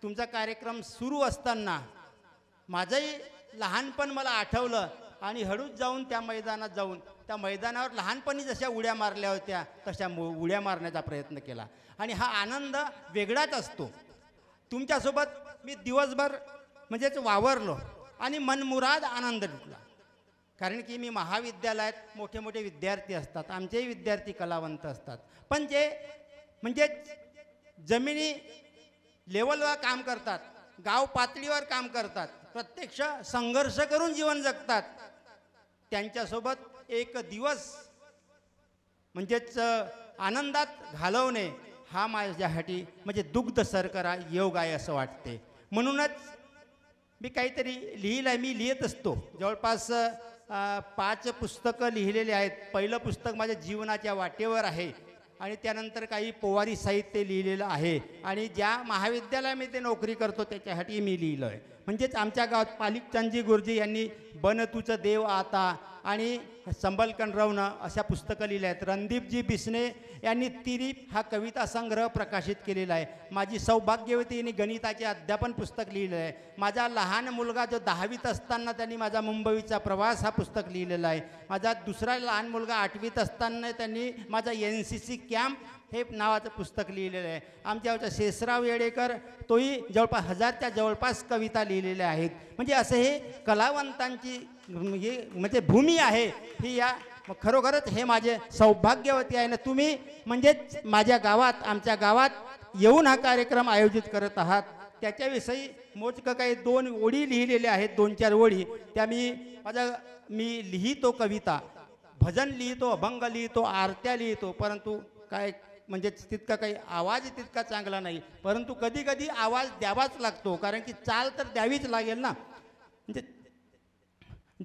तुमचा कार्यक्रम सुरू असताना माझंही लहानपण मला आठवलं आणि हळूच जाऊन त्या मैदानात जाऊन त्या मैदानावर लहानपणी जशा उड्या मारल्या होत्या तशा उड्या मारण्याचा प्रयत्न केला. आणि हा आनंद वेगळाच असतो. तुमच्यासोबत मी दिवसभर म्हणजेच वावरलो आणि मनमुराद आनंद लुटला. कारण की मी महाविद्यालयात मोठे मोठे विद्यार्थी असतात, आमचेही विद्यार्थी कलावंत असतात, पण जे म्हणजे जमिनी लेवलवर काम करतात, गाव पातळीवर काम करतात, प्रत्यक्ष संघर्ष करून जीवन जगतात, त्यांच्यासोबत एक दिवस म्हणजेच आनंदात घालवणे हा माझ्यासाठी म्हणजे दुग्ध सरकरा योग आहे असं वाटते. म्हणूनच मी काहीतरी लिहिलं आहे. मी लिहित असतो. जवळपास 5 पुस्तकं लिहिलेली आहेत. पहिलं पुस्तक माझ्या जीवनाच्या वाटेवर आहे आणि त्यानंतर काही पोवारी साहित्य लिहिलेलं आहे आणि ज्या महाविद्यालयामध्ये नोकरी करतो त्याच्यासाठी मी लिहिलं आहे. म्हणजेच आमच्या गावात पालिकचंदजी गुरुजी यांनी बन तुझं देव आता आणि संबलकन रवणं अशा पुस्तकं लिहिल्या आहेत. रणदीपजी बिसने यांनी तिरीप हा कविता संग्रह प्रकाशित केलेला आहे. माझी सौभाग्यवती यांनी गणिताचे अध्यापन पुस्तक लिहिलं आहे. माझा लहान मुलगा जो 10वीत असताना त्यांनी माझा मुंबईचा प्रवास हा पुस्तक लिहिलेला आहे. माझा दुसरा लहान मुलगा 8वीत असताना त्यांनी माझा NCC कॅम्प हे नावाचं पुस्तक लिहिलेलं आहे. आमच्या शेषराव येडेकर तोही जवळपास 1000च्या जवळपास कविता लिहिलेल्या आहेत. म्हणजे असं हे कलावंतांची म्हणजे भूमी आहे ही. या खरोखरच हे माझे सौभाग्यवती आहे ना तुम्ही. म्हणजेच माझ्या गावात आमच्या गावात येऊन हा कार्यक्रम आयोजित करत आहात. त्याच्याविषयी मोजकं काही 2 ओळी लिहिलेल्या आहेत. 2-4 ओळी त्या मी लिहितो कविता, भजन लिहितो, अभंग लिहितो, आरत्या लिहितो, परंतु काय म्हणजे तितका काही आवाज तितका चांगला नाही. परंतु कधी कधी आवाज द्यावाच लागतो कारण की चाल तर द्यावीच लागेल ना. म्हणजे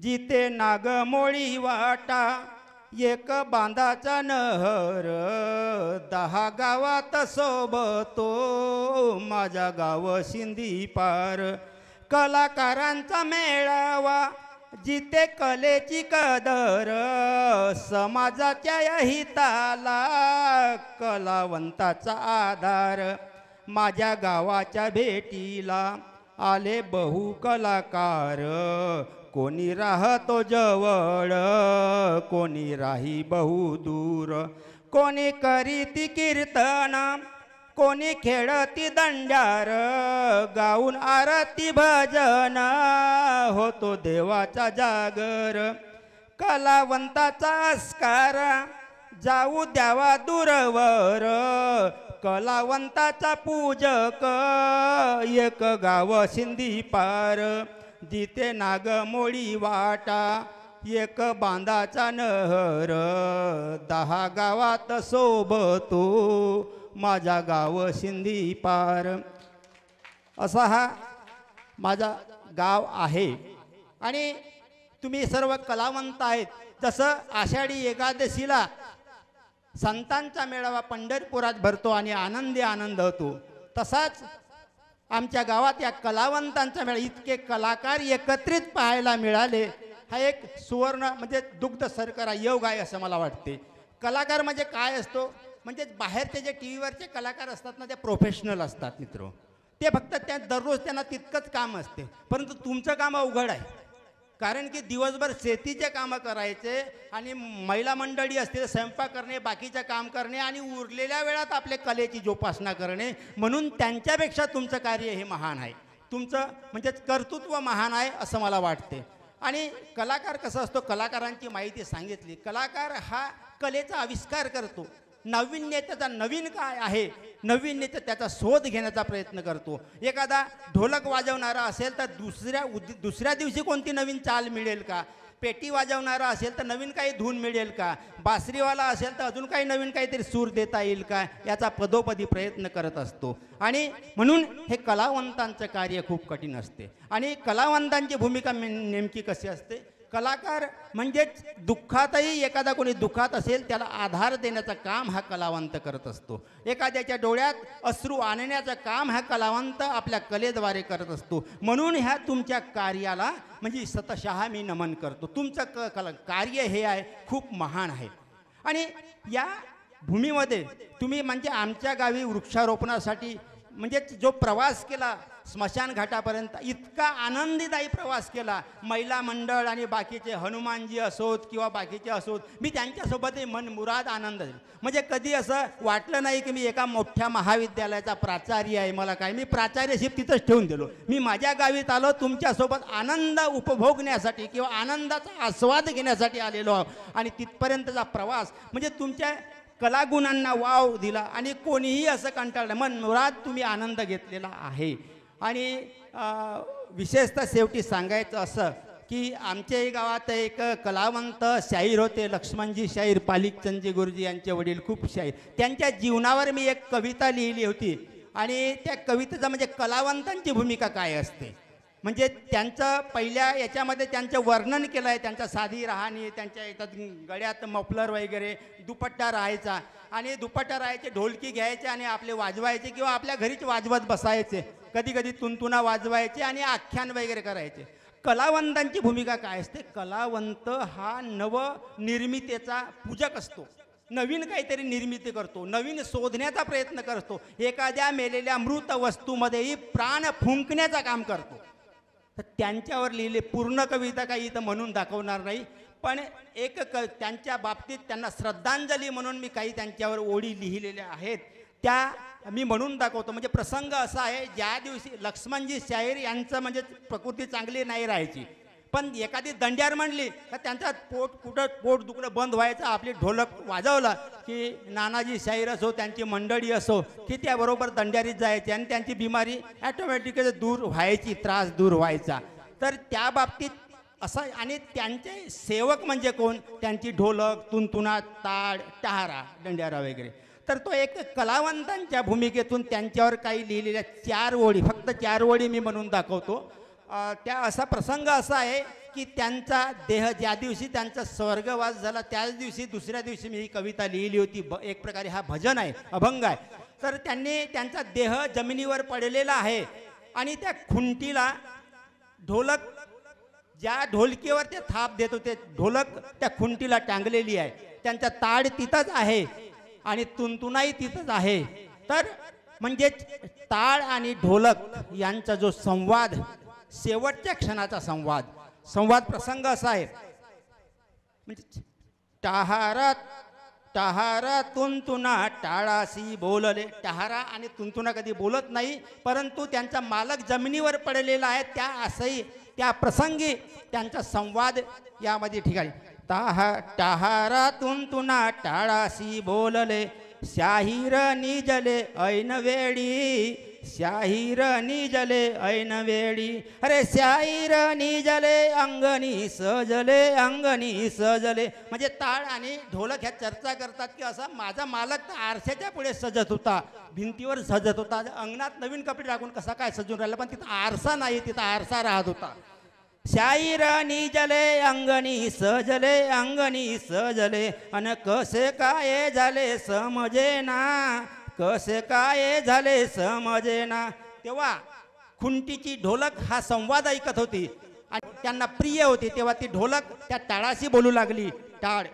जिथे नागमोळी वाटा एक बांधाचा नहर 10 गावात सोबतो माझा गाव सिंधी पार कलाकारांचा मेळावा जिथे कलेची कदर समाजाच्या हिताला कलावंताचा आधार माझ्या गावाच्या भेटीला आले बहु कलाकार कोणी राहतो जवळ कोणी राही बहु दूर कोणी करीती कीर्तन कोणी खेळती दंडार गाऊन आरती भजन होतो देवाचा जागर कलावंताचा अस्कार जाऊ द्यावा दूरवर कलावंताचा पूजक एक गाव सिंधी पार जिथे नागमोळी वाटा एक बांधाचा नहर 10 गावात सोबतो माझा गाव सिंधी पार. असा हा माझा गाव आहे. आणि तुम्ही सर्व कलावंत आहेत. जसं आषाढी एकादशीला संतांचा मेळावा पंढरपुरात भरतो आणि आनंदी आनंद होतो, तसाच आमच्या गावात या कलावंतांचा मेळा इतके कलाकार एकत्रित पाहायला मिळाले हा एक सुवर्ण म्हणजे दुग्ध सरकरा योग आहे असं मला वाटते. कलाकार म्हणजे काय असतो म्हणजे बाहेरचे जे TV वरचे कलाकार असतात ना ते प्रोफेशनल असतात मित्र. ते फक्त त्या दररोज त्यांना तितकंच काम असते. परंतु तुमचं काम अवघड आहे कारण की दिवसभर शेतीचे कामं करायचे आणि महिला मंडळी असते स्वयंपाक करणे बाकीचं काम करणे आणि उरलेल्या वेळात आपल्या कलेची जोपासना करणे. म्हणून त्यांच्यापेक्षा तुमचं कार्य हे महान आहे. तुमचं म्हणजे कर्तृत्व महान आहे असं मला वाटते. आणि कलाकार कसं असतो कलाकारांची माहिती सांगितली. कलाकार हा कलेचा आविष्कार करतो. नाविन्यतेचा नवीन काय आहे नाविन्यता त्याचा शोध घेण्याचा प्रयत्न करतो. एखादा ढोलक वाजवणारा असेल तर दुसऱ्या दिवशी कोणती नवीन चाल मिळेल का, पेटी वाजवणारा असेल तर नवीन काही धून मिळेल का, बासरीवाला असेल तर अजून काही नवीन काहीतरी सूर देता येईल का याचा पदोपदी प्रयत्न करत असतो. आणि म्हणून हे कलावंतांचं कार्य खूप कठीण असते. आणि कलावंतांची भूमिका नेमकी कशी असते कलाकार म्हणजेच दुःखातही एखादा कोणी दुःखात असेल त्याला आधार देण्याचं काम हा कलावंत करत असतो. एखाद्याच्या डोळ्यात अश्रू आणण्याचं काम हा कलावंत आपल्या कलेद्वारे करत असतो. म्हणून ह्या तुमच्या कार्याला म्हणजे सतशः मी नमन करतो. तुमचं कार्य हे आहे खूप महान आहे. आणि या भूमीमध्ये तुम्ही म्हणजे आमच्या गावी वृक्षारोपणासाठी म्हणजे जो प्रवास केला स्मशान घाटापर्यंत इतका आनंदीदायी प्रवास केला. महिला मंडळ आणि बाकीचे हनुमानजी असोत किंवा बाकीचे असोत मी त्यांच्यासोबतही मनमुराद आनंद झाला. म्हणजे कधी असं वाटलं नाही की मी एका मोठ्या महाविद्यालयाचा प्राचार्य आहे. मला काय मी प्राचार्यशिप तिथंच ठेवून दिलो. मी माझ्या गावीत आलो तुमच्यासोबत आनंद उपभोगण्यासाठी किंवा आनंदाचा आस्वाद घेण्यासाठी आलेलो आणि तिथपर्यंतचा प्रवास म्हणजे तुमच्या कलागुणांना वाव दिला आणि कोणीही असं कंटाळलं मनमुराद तुम्ही आनंद घेतलेला आहे. आणि विशेषतः शेवटी सांगायचं असं की आमच्या गावात एक कलावंत शाहीर होते, लक्ष्मणजी शाहीर, पालिकचंदजी गुरुजी यांचे वडील खूप शाहीर. त्यांच्या जीवनावर मी एक कविता लिहिली होती आणि त्या कवितेचा म्हणजे कलावंतांची भूमिका काय असते, म्हणजे त्यांचं पहिल्या याच्यामध्ये त्यांचं वर्णन केलं आहे. त्यांच्या साधी राहणी, त्यांच्या याच्यात गळ्यात मफलर वगैरे, दुपट्टा राहायचा आणि दुपट्टा राहायचे, ढोलकी घ्यायचे आणि आपले वाजवायचे किंवा आपल्या घरीच वाजवत बसायचे, कधी कधी तुनतुना वाजवायचे आणि आख्यान वगैरे करायचे. कलावंतांची भूमिका काय असते? कलावंत हा नवनिर्मितीचा पूजक असतो, नवीन काहीतरी निर्मिती करतो, नवीन शोधण्याचा प्रयत्न करतो, एखाद्या मेलेल्या मृत वस्तूमध्येही प्राण फुंकण्याचं काम करतो. तर त्यांच्यावर लिहिले पूर्ण कविता काही इथं म्हणून दाखवणार नाही, पण एक त्यांच्या बाबतीत त्यांना श्रद्धांजली म्हणून मी काही त्यांच्यावर ओळी लिहिलेल्या आहेत, त्या मी म्हणून दाखवतो. म्हणजे प्रसंग असा आहे, ज्या दिवशी लक्ष्मणजी शाहीर यांचं म्हणजे प्रकृती चांगली नाही राहायची, पण एखादी दंड्यार म्हणली तर त्यांचा पोट दुखणं बंद व्हायचं. आपली ढोलक वाजवला की नानाजी शाहीर असो, त्यांची मंडळी असो, की त्याबरोबर दंड्यारीत जायचे आणि त्यांची बिमारी ॲटोमॅटिकली दूर व्हायची, त्रास दूर व्हायचा. तर त्या बाबतीत असं. आणि त्यांचे सेवक म्हणजे कोण? त्यांची ढोलक, तुनतुना, ताड, टहारा, दंड्यारा वगैरे. तर तो एक कलावंतांच्या भूमिकेतून त्यांच्यावर काही लिहिलेल्या 4 ओळी, फक्त 4 ओळी मी म्हणून दाखवतो. त्या असा प्रसंग असा आहे की त्यांचा देह ज्या दिवशी त्यांचा स्वर्गवास झाला त्याच दिवशी, दुसऱ्या दिवशी मी ही कविता लिहिली होती. एक प्रकारे हा भजन आहे, अभंग आहे. तर त्यांनी त्यांचा देह जमिनीवर पडलेला आहे आणि त्या खुंटीला ढोलक, ज्या ढोलकीवर ते थाप देत होते, ढोलक त्या खुंटीला टांगलेली आहे. त्यांचा ताड तिथंच आहे आणि तुनतुनाही तिथंच आहे. तर म्हणजे ताळ आणि ढोलक यांचा जो संवाद, शेवटच्या क्षणाचा संवाद प्रसंग असा आहे, म्हणजे टहारा तुनतुना टाळाशी बोलले. टहारा आणि तुनतुना कधी बोलत नाही, परंतु त्यांचा मालक जमिनीवर पडलेला आहे, त्या असंही त्या प्रसंगी त्यांचा संवाद यामध्ये ठिकाणी. टहारा तुनतुना टाळाशी बोलले, शाहीर निजले ऐन वेळी, शाहीर निजले ऐन वेळी. अरे शाहीर निजले अंगणी सजले. म्हणजे ताळ आणि ढोलक ह्या चर्चा करतात की असा माझा मालक तर आरशाच्या पुढे सजत होता, भिंतीवर सजत होता, अंगणात नवीन कपडे टाकून कसा काय सजून राहिला, पण तिथं आरसा नाही, तिथं आरसा राहत होता. शाहीर निजले अंगणी सजले अन कसे काय झाले समजेना, कसे काय झाले समजेना. तेव्हा खुंटीची ढोलक हा संवाद ऐकत होती आणि त्यांना प्रिय होती. तेव्हा ती ढोलक त्या टाळाशी बोलू लागली. टाळ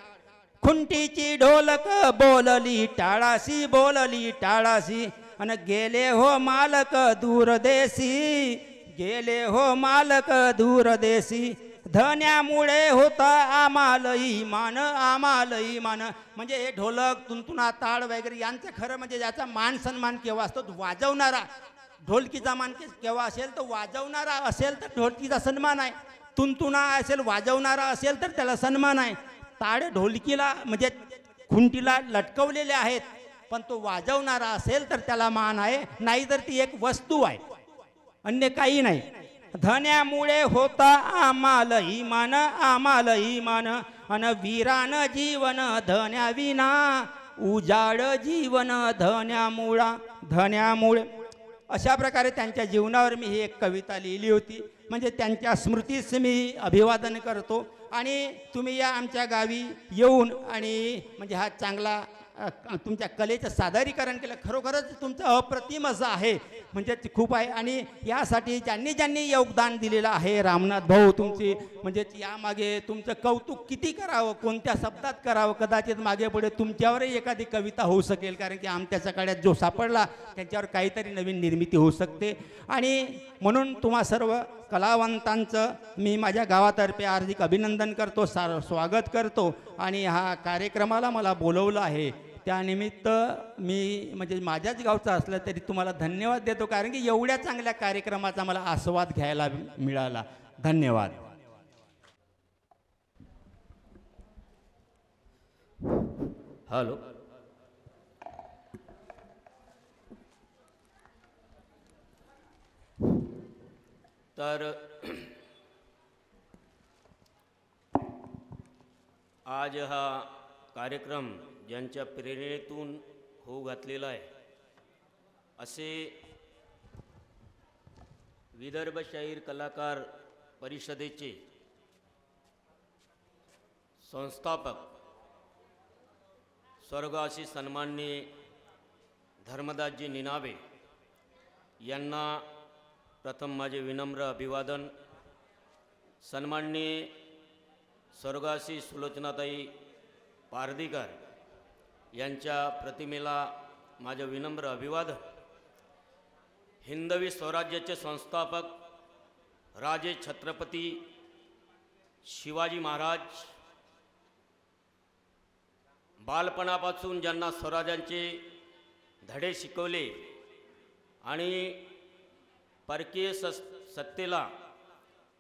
खुंटीची ढोलक बोलली टाळाशी अन गेले हो मालक दूरदेशी, धन्यामुळे होता आम्हाला इमान. म्हणजे हे ढोलक, तुनतुना, ताळ वगैरे यांचं खरं म्हणजे ज्याचा मान सन्मान केव्हा असतो, वाजवणारा. ढोलकीचा मान केव्हा असेल तर वाजवणारा असेल तर ढोलकीचा सन्मान आहे, तुनतुना असेल वाजवणारा असेल तर त्याला सन्मान आहे. ताळ ढोलकीला म्हणजे खुंटीला लटकवलेले आहेत, पण तो वाजवणारा असेल तर त्याला मान आहे, नाहीतर ती एक वस्तू आहे, अन्य काही नाही. धन्यामुळे होता आम्हाला इमान अन वीरान जीवन धन्याविना, उजाड जीवन धन्यामुळे. अशा प्रकारे त्यांच्या जीवनावर मी ही एक कविता लिहिली होती. म्हणजे त्यांच्या स्मृतीस मी अभिवादन करतो. आणि तुम्ही या आमच्या गावी येऊन आणि म्हणजे हा चांगला तुमच्या कलेचं सादरीकरण केलं, खरोखरच तुमचं अप्रतिम असं आहे, म्हणजे खूप आहे. आणि यासाठी ज्यांनी योगदान दिलेलं आहे, रामनाथ भाऊ तुमची म्हणजे यामागे तुमचं कौतुक किती करावं, कोणत्या शब्दात करावं, कदाचित मागे पुढे तुमच्यावरही एखादी कविता होऊ शकेल, कारण की आमच्या सकाळ्यात जो सापडला त्यांच्यावर काहीतरी नवीन निर्मिती होऊ शकते. आणि म्हणून तुम्हा सर्व कलावंतांचं मी माझ्या गावातर्फे हार्दिक अभिनंदन करतो, स्वागत करतो. आणि हा कार्यक्रमाला मला बोलवलं आहे त्यानिमित्त मी म्हणजे माझ्याच गावचा असलं तरी तुम्हाला धन्यवाद देतो, कारण की एवढ्या चांगल्या कार्यक्रमाचा मला आस्वाद घ्यायला मिळाला. धन्यवाद. हॅलो. तर आज हा कार्यक्रम ज्यांच्या प्रेरणेतून होऊ घातलेला आहे असे विदर्भ शाहीर कलाकार परिषदेचे संस्थापक स्वर्गवासी सन्माननीय धर्मदासजी निनावे यांना प्रथम माझे विनम्र अभिवादन। सन्माननीय स्वर्गवासी सुलोचनाताई पारदीकर यांच्या प्रतिमेला माझे विनम्र अभिवादन। हिंदवी स्वराज्याचे संस्थापक राजे छत्रपती शिवाजी महाराज बालपणापासून ज्यांना स्वराज्याचे धडे शिकवले आणि परकीय सत्तेला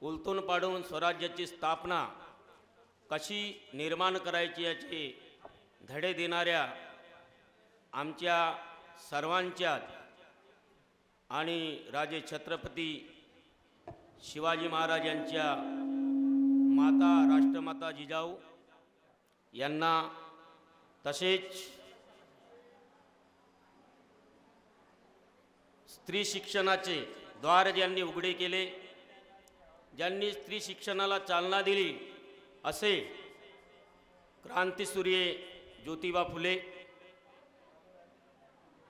उलटून पाडून स्वराज्याची स्थापना कशी निर्माण करायची याचे धडे देणाऱ्या आमच्या सर्वांच्या आणि राजे छत्रपती शिवाजी महाराज यांच्या माता राष्ट्रमाता जिजाऊ यांना तसेच स्त्री शिक्षणाचे द्वार ज्यांनी उघडे केले, ज्यांनी स्त्री शिक्षणाला चालना दिली असे क्रांतिसूर्य ज्योतिबा फुले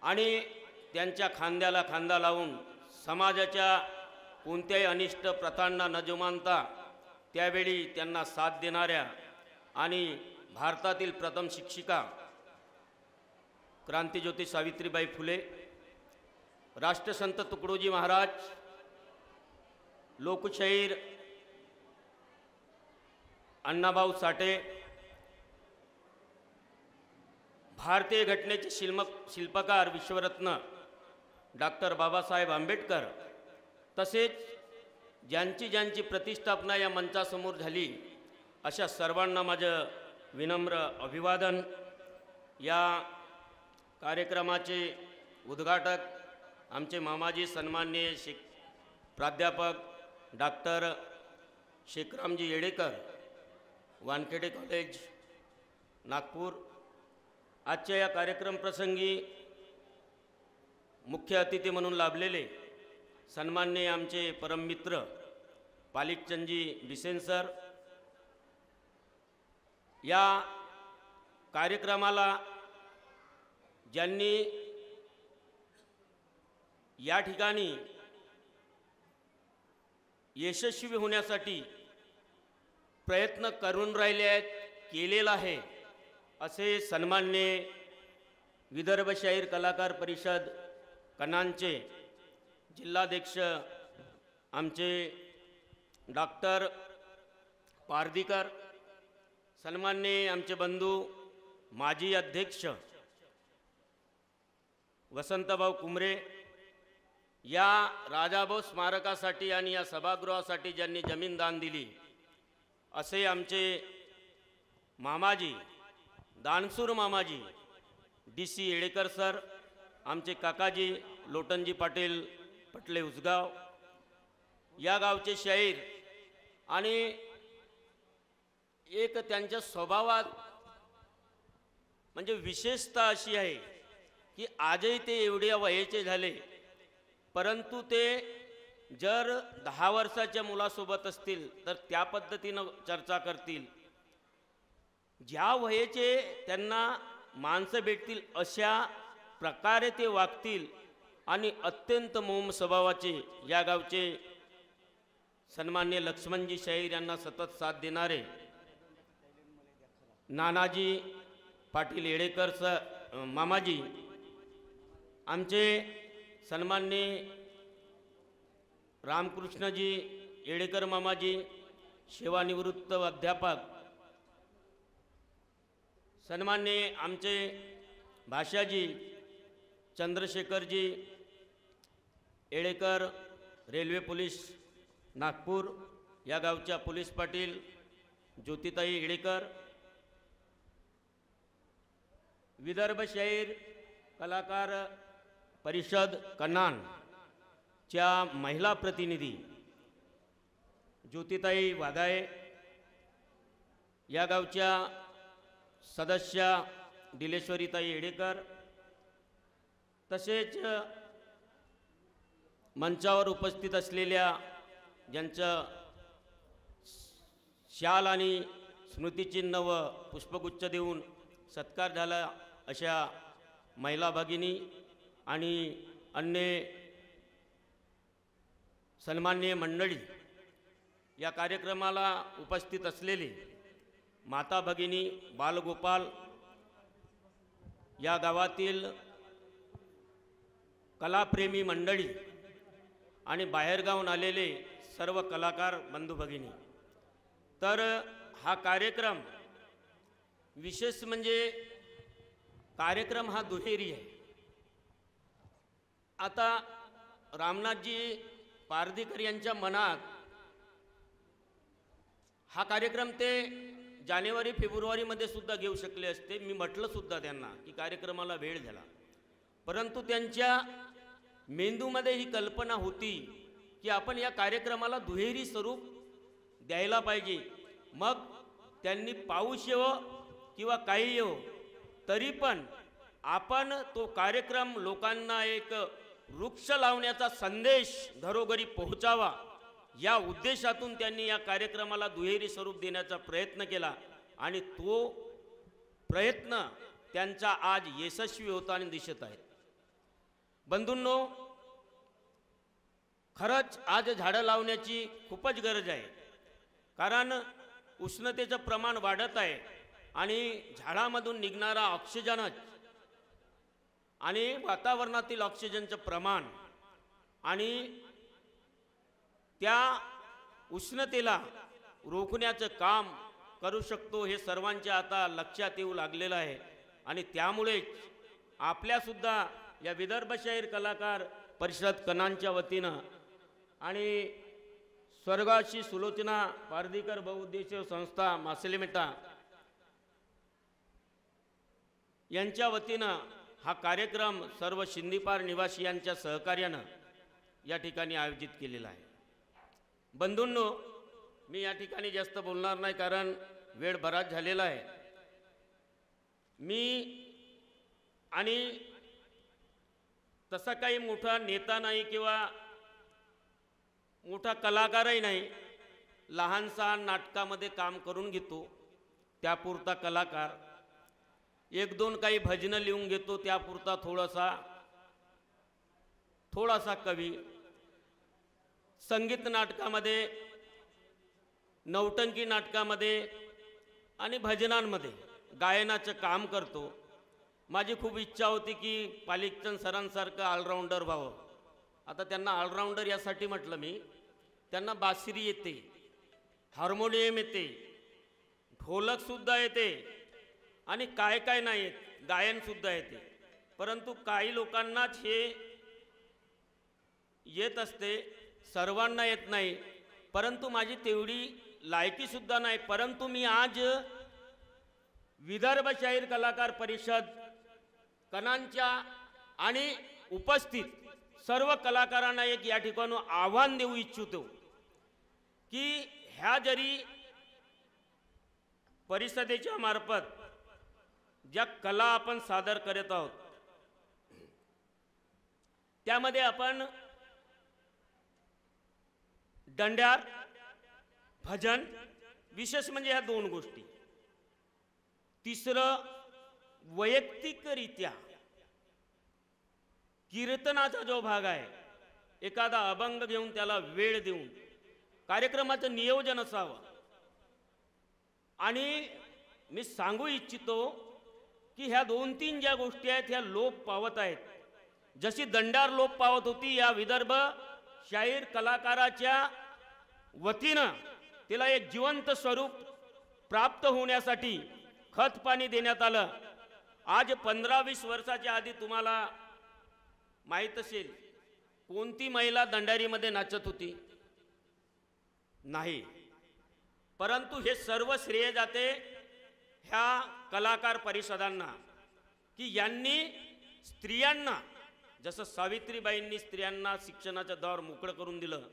आणि त्यांच्या खांद्याला खांदा लावून समाजाच्या कोणत्याही अनिष्ट प्रथांना न जुमानता त्यावेळी त्यांना साथ देणाऱ्या आणि भारतातील प्रथम शिक्षिका क्रांतिज्योती सावित्रीबाई फुले, राष्ट्रसंत तुकडोजी महाराज, लोकशाहीर अण्णाभाऊ साठे, भारतीय घटनेचे शिल्पकार विश्वरत्न डॉक्टर बाबासाहेब आंबेडकर, तसेच ज्यांची प्रतिष्ठापना या मंचासमोर झाली अशा सर्वांना माझं विनम्र अभिवादन। या कार्यक्रमाचे उद्घाटक आमचे मामाजी सन्माननीय प्राध्यापक डॉक्टर शेखरामजी येडेकर, वानखेडे कॉलेज नागपूर। आजच्या या कार्यक्रम प्रसंगी मुख्य अतिथी म्हणून लाभलेले सन्माननीय आमचे परममित्र पालिकचंदजी बिसेन सर। या कार्यक्रमाला ज्यांनी या ठिकाणी यशस्वी होण्यासाठी प्रयत्न करून राहिले आहेत, केलेला आहे असे सन्माननीय विदर्भ शाहीर कलाकार परिषद कनानचे जिल्हाध्यक्ष आमचे डॉक्टर पारदीकर, सन्माननीय आमचे बंधू माजी अध्यक्ष वसंतभाऊ कुमरे, या राजाभाऊ स्मारकासाठी आणि या सभागृहासाठी ज्यांनी जमीन दान दिली असे आमचे मामाजी दानसूर मामाजी DC येडेकर सर, आमचे काकाजी लोटनजी पाटील पटले उसगाव, या गावचे शाहीर आणि एक त्यांच्या स्वभावात म्हणजे विशेषता अशी आहे की आजही ते एवढ्या वयाचे झाले परंतु ते जर 10 वर्षाच्या मुलासोबत असतील तर त्या पद्धतीनं चर्चा करतील, ज्या वयाचे त्यांना माणसं भेटतील अशा प्रकारे ते वागतील आणि अत्यंत मौन स्वभावाचे या गावचे सन्माननीय लक्ष्मणजी शाहीर यांना सतत साथ देणारे नानाजी पाटील येडेकर सर मामाजी, आमचे सन्माननीय रामकृष्णजी येडेकर मामाजी सेवानिवृत्त अध्यापक, सन्माननीय आमचे भाषाजी चंद्रशेखरजी येडेकर रेल्वे पोलीस नागपूर, या गावच्या पोलीस पाटील ज्योतिताई येडेकर, विदर्भ शाहीर कलाकार परिषद कन्हान च्या महिला प्रतिनिधी ज्योतिताई वाघाळे, या गावच्या सदस्य दिलेश्वरीताई येडेकर, तसेच मंचावर उपस्थित असलेल्या ज्यांचं शाल आणि स्मृतिचिन्ह व पुष्पगुच्छ देऊन सत्कार झाला अशा महिला भगिनी आणि अन्य सन्माननीय मंडळी, या कार्यक्रमाला उपस्थित असलेले माता भगिनी, बालगोपाल, या गावातील कलाप्रेमी मंडळी आणि बाहेरगावून आलेले सर्व कलाकार बंधू भगिनी, तर हा कार्यक्रम विशेष म्हणजे कार्यक्रम हा दुहेरी आहे. आता रामनाथजी पारधीकर यांच्या मनात हा कार्यक्रम ते जानेवारी फेब्रुवारीमध्ये सुद्धा घेऊ शकले असते. मी म्हटलं सुद्धा त्यांना की कार्यक्रमाला वेळ झाला, परंतु त्यांच्या मेंदूमध्ये ही कल्पना होती की आपण या कार्यक्रमाला दुहेरी स्वरूप द्यायला पाहिजे. मग त्यांनी पाऊस येवो किंवा काही येवो, तरी पण आपण तो कार्यक्रम लोकांना एक वृक्ष लावण्याचा संदेश घरोघरी पोहोचावा, या उद्देशातून त्यांनी या कार्यक्रमाला दुहेरी स्वरूप देण्याचा प्रयत्न केला आणि तो प्रयत्न त्यांचा आज यशस्वी होता आणि दिसत आहे. बंधूंनो, खरंच आज झाडं लावण्याची खूपच गरज आहे, कारण उष्णतेचं प्रमाण वाढत आहे आणि झाडामधून निघणारा ऑक्सिजनच आणि वातावरणातील ऑक्सिजनचं प्रमाण आणि त्या उष्णतेला रोखण्याचं काम करू शकतो हे सर्वांच्या आता लक्षात येऊ लागलेलं आहे. आणि त्यामुळेच आपल्यासुद्धा या विदर्भ शहर कलाकार परिषद कनांच्या वतीनं आणि स्वर्गाशी सुलोचना पारधीकर बहुउद्देशीय संस्था मासलेमेटा यांच्या वतीनं हा कार्यक्रम सर्व शिंदीपार निवासियांच्या सहकार्यानं या ठिकाणी आयोजित केलेला आहे. बंधूंनो, मी या ठिकाणी जास्त बोलणार नाही कारण वेळ बराच झालेला आहे. मी आणि तसा काही मोठा नेता नाही किंवा मोठा कलाकारही नाही, लहानसा नाटकामध्ये काम करून घेतो त्यापुरता कलाकार, एक दोन काही भजनं लिहून घेतो त्यापुरता थोडासा कवी, संगीत नाटकामध्ये, नौटंकी नाटकामध्ये आणि भजनांमध्ये गायनाचं काम करतो. माझी खूप इच्छा होती की पालिकचंद सरांसारखं ऑलराऊंडर व्हावं. आता त्यांना ऑलराऊंडर यासाठी म्हटलं मी, त्यांना बासरी येते, हार्मोनियम येते, ढोलकसुद्धा येते आणि काय काय नाही येत, गायनसुद्धा येते. परंतु काही लोकांनाच हे येत असते, सर्वांना येत नाही. परंतु माझी तेवढी लायकीसुद्धा नाही. परंतु मी आज विदर्भ शाहीर कलाकार परिषद कनांच्या आणि उपस्थित सर्व कलाकारांना एक या ठिकाणी आव्हान देऊ इच्छितो की ह्या जरी परिषदेच्या मार्फत ज्या कला आपण सादर करत आहोत त्यामध्ये आपण दंड्यार, भजन, विशेष म्हणजे ह्या दोन गोष्टी, तिसरं वैयक्तिकरित्या कीर्तनाचा जो भाग आहे, एखादा अभंग घेऊन त्याला वेळ देऊन कार्यक्रमाचं नियोजन असावं. आणि मी सांगू इच्छितो की ह्या दोन तीन ज्या गोष्टी आहेत ह्या लोप पावत आहेत. जशी दंडार लोप पावत होती, या विदर्भ शाहीर कलाकाराच्या वतीनं तिला एक जिवंत स्वरूप प्राप्त होण्यासाठी खत पाणी देण्यात आलं. आज 15-20 वर्षाच्या आधी तुम्हाला माहीत असेल कोणती महिला दंडारीमध्ये नाचत होती? नाही. परंतु हे सर्व श्रेय जाते ह्या कलाकार परिषदांना की यांनी स्त्रियांना, जसं सावित्रीबाईंनी स्त्रियांना शिक्षणाचं द्वार मोकळं करून दिलं,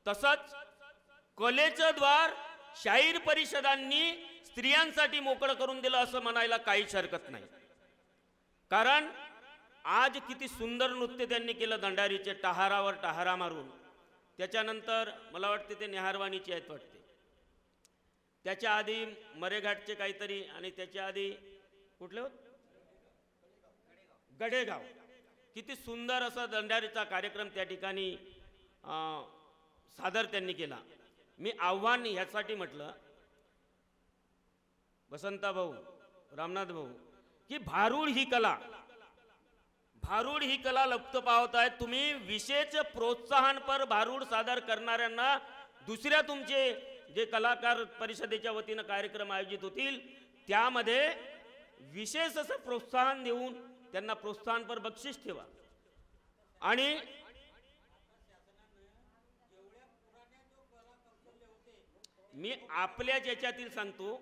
तसंच कलेचं द्वार शाहीर परिषदांनी स्त्रियांसाठी मोकळं करून दिलं असं म्हणायला काहीच हरकत नाही. कारण आज किती सुंदर नृत्य त्यांनी केलं, दंडारीचे टहारावर टहारा मारून. त्याच्यानंतर मला वाटते ते नेहारवाणीचे आहेत वाटते, त्याच्या आधी मरेघाटचे काहीतरी, आणि त्याच्या आधी कुठले होत, गडेगाव. किती सुंदर असा दंडारीचा कार्यक्रम त्या ठिकाणी सादर त्यांनी केला. मी आव्हान ह्यासाठी म्हटलं वसंता भाऊ, रामनाथ भाऊ, की भारूड ही कला लुप्त पावत आहे. तुम्ही विशेष प्रोत्साहनपर भारूड सादर करणाऱ्यांना दुसऱ्या तुमचे जे कलाकार परिषदेच्या वतीनं कार्यक्रम आयोजित होतील त्यामध्ये विशेष असं प्रोत्साहन देऊन त्यांना प्रोत्साहनपर बक्षीस ठेवा. आणि मी आपल्या ज्याच्यातील सांगतो,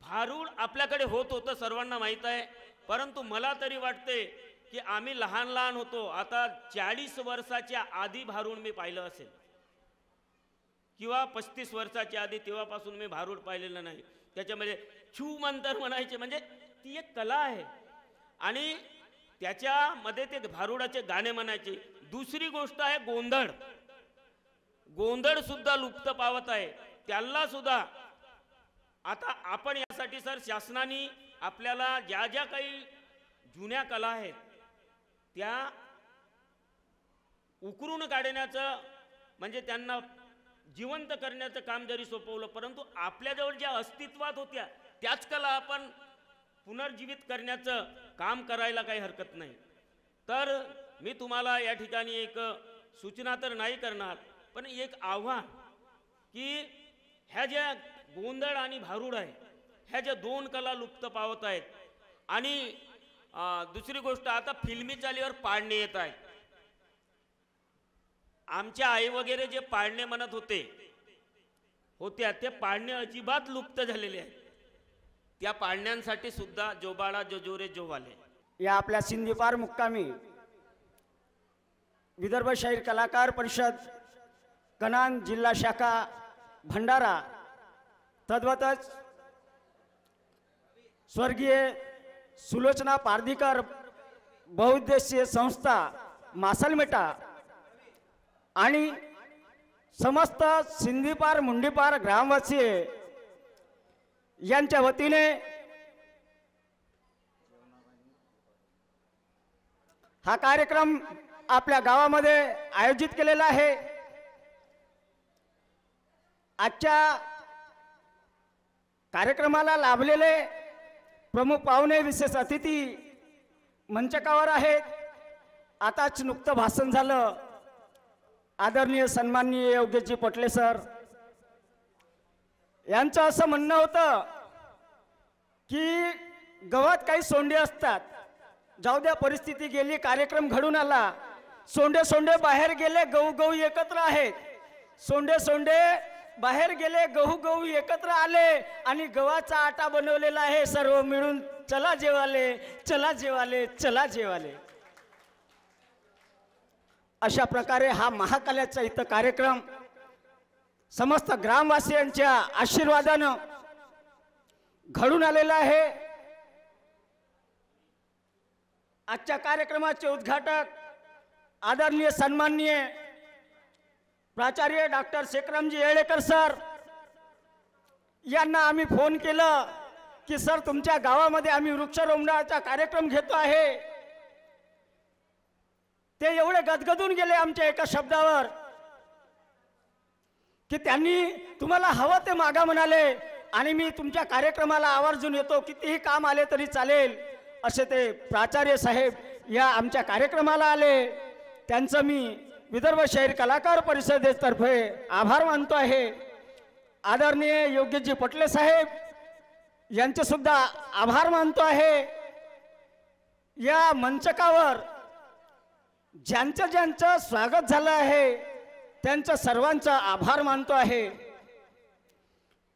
भारूड आपल्याकडे होत होतं सर्वांना माहीत आहे, परंतु मला तरी वाटते की आम्ही लहान लहान होतो. आता 40 वर्षाच्या आधी भारूड मी पाहिलं असेल किंवा 35 वर्षाच्या आधी, तेव्हापासून मी भारूड पाहिलेलं नाही. त्याच्यामध्ये छू मंतर म्हणायचे, म्हणजे ती एक कला आहे आणि त्याच्यामध्ये ते भारूडाचे गाणे म्हणायचे. दुसरी गोष्ट आहे गोंधळ सुद्धा लुप्त पावत आहे. त्याला सुद्धा आता आपण यासाठी सर शासनाने आपल्याला ज्या ज्या काही जुन्या कला आहेत त्या उकरून काढण्याचं, म्हणजे त्यांना जिवंत करण्याचं काम जरी सोपवलं, परंतु आपल्याजवळ ज्या अस्तित्वात होत्या त्याच कला आपण पुनर्जीवित करण्याचं काम करायला काही हरकत नाही. तर मी तुम्हाला या ठिकाणी एक सूचना तर नाही करणार, पण एक आव्हान की ह्या ज्या गोंधळ आणि भारूड आहे, ह्या ज्या दोन कला लुप्त पावत आहेत. आणि दुसरी गोष्ट, आता फिल्मी चालीवर पाळणे येत आहेत. आमच्या आई वगैरे जे पाळणे म्हणत होत्या ते पाळणे अजिबात लुप्त झालेले आहेत. त्या पाळण्यांसाठी सुद्धा जोबाळा जोजोरे जोवाले या आपल्या सिंधीपार मुक्कामी विदर्भ शाहीर कलाकार परिषद कनान जिल्हा शाखा भंडारा, तद्वतच स्वर्गीय सुलोचना पारधीकर बहुउद्देशीय संस्था मासलमेटा आणि समस्त सिंधीपार मुंडीपार ग्रामवासी यांच्या वतीने हा कार्यक्रम आपल्या गावामध्ये आयोजित केलेला आहे. आजच्या कार्यक्रमाला लाभलेले प्रमुख पाहुणे, विशेष अतिथी मंचकावर आहेत. आताच नुकतं भाषण झालं आदरणीय सन्माननीय योगेशजी पटले सर यांचं असं म्हणणं होतं की गावात काही सोंडे असतात, जाऊ द्या परिस्थिती गेली, कार्यक्रम घडून आला, सोंडे बाहेर गेले, गहू एकत्र आहेत, सोंडे बाहेर गेले, गहू एकत्र आले आणि गव्हाचा आटा बनवलेला आहे, सर्व मिळून चला जेवाले. अशा प्रकारे हा महाकाल्याचा इथं कार्यक्रम समस्त ग्रामवासियांच्या आशीर्वादानं घडून आलेला आहे. आजच्या कार्यक्रमाचे उद्घाटक आदरणीय सन्माननीय प्राचार्य डॉक्टर शेखरामजी येळेकर सर यांना आम्ही फोन केलं की सर तुमच्या गावामध्ये आम्ही वृक्षारोपणाचा कार्यक्रम घेतो आहे. ते एवढे गदगदून गेले आमच्या एका शब्दावर की त्यांनी तुम्हाला हवं ते मागा म्हणाले आणि मी तुमच्या कार्यक्रमाला आवर्जून येतो, कितीही काम आले तरी चालेल असे ते प्राचार्य साहेब या आमच्या कार्यक्रमाला आले. त्यांचं मी विदर्भ शाहीर कलाकार परिषदेतर्फे आभार मानतो आहे. आदरणीय योगेशजी पटले साहेब यांचे सुद्धा आभार मानतो आहे. या मंचकावर ज्यांचं स्वागत झालं आहे त्यांचं सर्वांचा आभार मानतो आहे.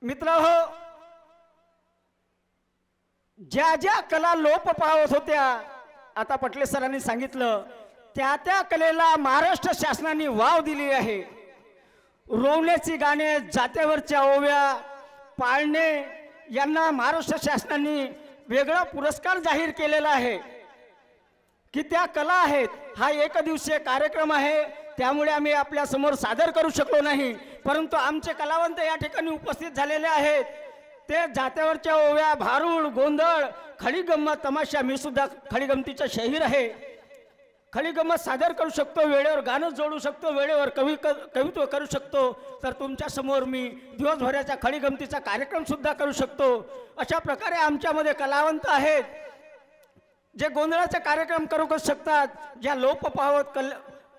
मित्रहो, ज्या कला लोप पावत होत्या, आता पटले सरांनी सांगितलं, त्या कलेला महाराष्ट्र शासनाने वाव दिली आहे. रोवण्याची गाणे, जात्यावरच्या ओव्या, पाळणे यांना महाराष्ट्र शासनाने वेगळा पुरस्कार जाहीर केलेला आहे की त्या कला आहेत. हा एकदिवसीय कार्यक्रम आहे, त्यामुळे आम्ही आपल्या समोर सादर करू शकलो नाही, परंतु आमचे कलावंत या ठिकाणी उपस्थित झालेले आहेत. ते जात्यावरच्या ओव्या, भारूड, गोंधळ, खडीगंमत, तमाशा, मी सुद्धा खडीगमतीचा शहीर आहे. खडीगंमत सादर करू शकतो, वेळेवर गाणं जोडू शकतो, वेळेवर कवित्व करू शकतो. तर तुमच्या समोर मी दिवसभराच्या खडीगमतीचा कार्यक्रम सुद्धा करू शकतो. अशा प्रकारे आमच्यामध्ये कलावंत आहेत जे गोंधळाचे कार्यक्रम करू शकतात. ज्या लोप पावत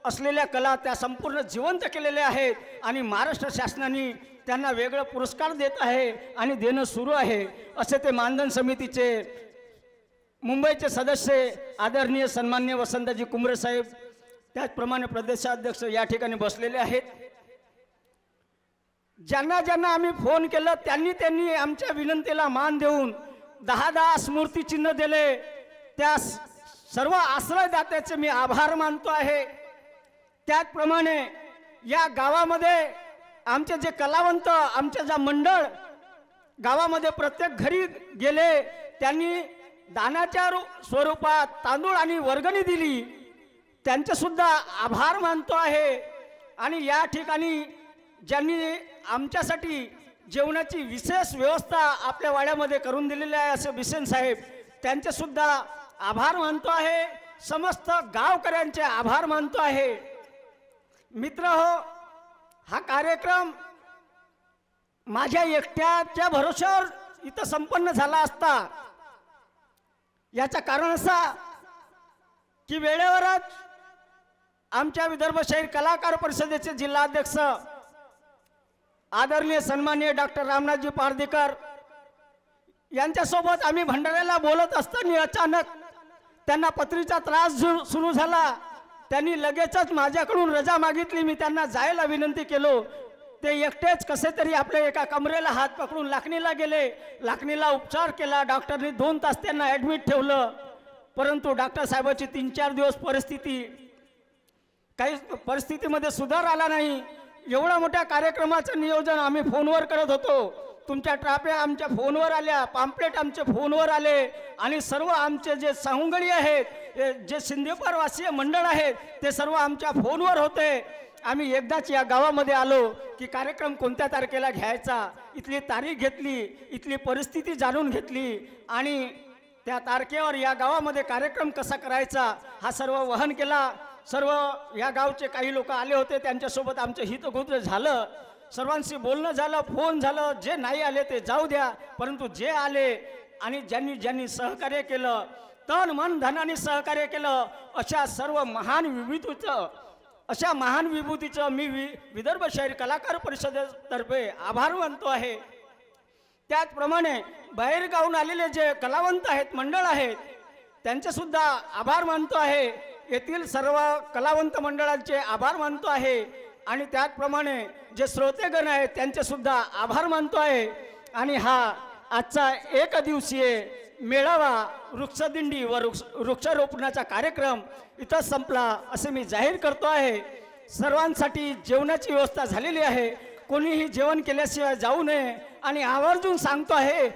असलेल्या कला त्या संपूर्ण जिवंत केलेल्या आहेत आणि महाराष्ट्र शासनाने त्यांना वेगळं पुरस्कार देत आहे आणि देणं सुरू आहे. असे ते मानधन समितीचे मुंबईचे सदस्य आदरणीय सन्मान्य वसंतजी कुंभरे साहेब, त्याचप्रमाणे प्रदेशाध्यक्ष या ठिकाणी बसलेले आहेत. ज्यांना ज्यांना आम्ही फोन केलं त्यांनी आमच्या विनंतीला मान देऊन 10 स्मृतिचिन्ह दिले. त्या सर्व आश्रयदात्याचे मी आभार मानतो आहे. त्याचप्रमाणे या गावामध्ये आमचे जे कलावंत, आमचे जे मंडळ गावामध्ये प्रत्येक घरी गेले, त्यांनी दानाच्या स्वरूपात तांदूळ आणि वर्गणी दिली, त्यांचे सुद्धा आभार मानतो आहे. आणि या ठिकाणी ज्यांनी आमच्यासाठी जेवणाची विशेष व्यवस्था आपल्या वाड्यामध्ये करून दिलेली आहे असे बिसेन साहेब, त्यांचे सुद्धा आभार मानतो आहे. समस्त गावकऱ्यांचे आभार मानतो आहे. मित्र हो, हा कार्यक्रम माझ्या एकट्याच्या भरोश्यावर इथं संपन्न झाला असता. याचं कारण असा की वेळेवरच आमच्या विदर्भ शहर कलाकार परिषदेचे जिल्हाध्यक्ष आदरणीय सन्माननीय डॉक्टर रामनाथजी पारदीकर यांच्यासोबत आम्ही भंडाऱ्याला बोलत असताना अचानक त्यांना पत्रीचा त्रास सुरू झाला. त्यांनी लगेचच माझ्याकडून रजा मागितली. मी त्यांना जायला विनंती केलो. ते एकटेच कसे तरी आपल्या एका कमरेला हात पकडून लाखणीला गेले. लाखणीला उपचार केला. डॉक्टरने 2 तास त्यांना ॲडमिट ठेवलं. परंतु डॉक्टर साहेबांची 3-4 दिवस परिस्थितीमध्ये सुधार आला नाही. एवढ्या मोठ्या कार्यक्रमाचं नियोजन आम्ही फोनवर करत होतो. तुमच्या ट्राप्या आमच्या फोनवर आल्या, पाम्पलेट आमचे फोनवर आले आणि सर्व आमचे जे सवंगडी आहेत, जे सिंधेश्वरवासीय मंडळ आहेत, ते सर्व आमच्या फोनवर होते. आम्ही एकदाच या गावामध्ये आलो की कार्यक्रम कोणत्या तारखेला घ्यायचा, इथली तारीख घेतली, इथली परिस्थिती जाणून घेतली आणि त्या तारखेवर या गावामध्ये कार्यक्रम कसा करायचा हा सर्व वहन केला. सर्व या गावचे काही लोक आले होते, त्यांच्यासोबत आमचं हितगुज झालं. सर्वांशी बोलणं झालं, फोन झालं. जे नाही आले ते जाऊ द्या, परंतु जे आले आणि ज्यांनी सहकार्य केलं, तन मन धनाने सहकार्य केलं, अशा महान विभूतीचं मी विदर्भ शहर कलाकार परिषदेतर्फे आभार मानतो आहे. त्याचप्रमाणे बाहेरगावून आलेले जे कलावंत आहेत, मंडळ आहेत, त्यांचे सुद्धा आभार मानतो आहे. येथील सर्व कलावंत मंडळांचे आभार मानतो आहे आणि त्याचप्रमाणे जे श्रोतेगण आहेत त्यांचे सुद्धा आभार मानतो आहे. आणि हा आजचा एकदिवसीय मेळावा, वृक्षदिंडी व वृक्षारोपणाचा कार्यक्रम इथं संपला असे मी जाहीर करतो आहे. सर्वांसाठी जेवणाची व्यवस्था झालेली आहे. कोणीही जेवण केल्याशिवाय जाऊ नये आणि आवर्जून सांगतो आहे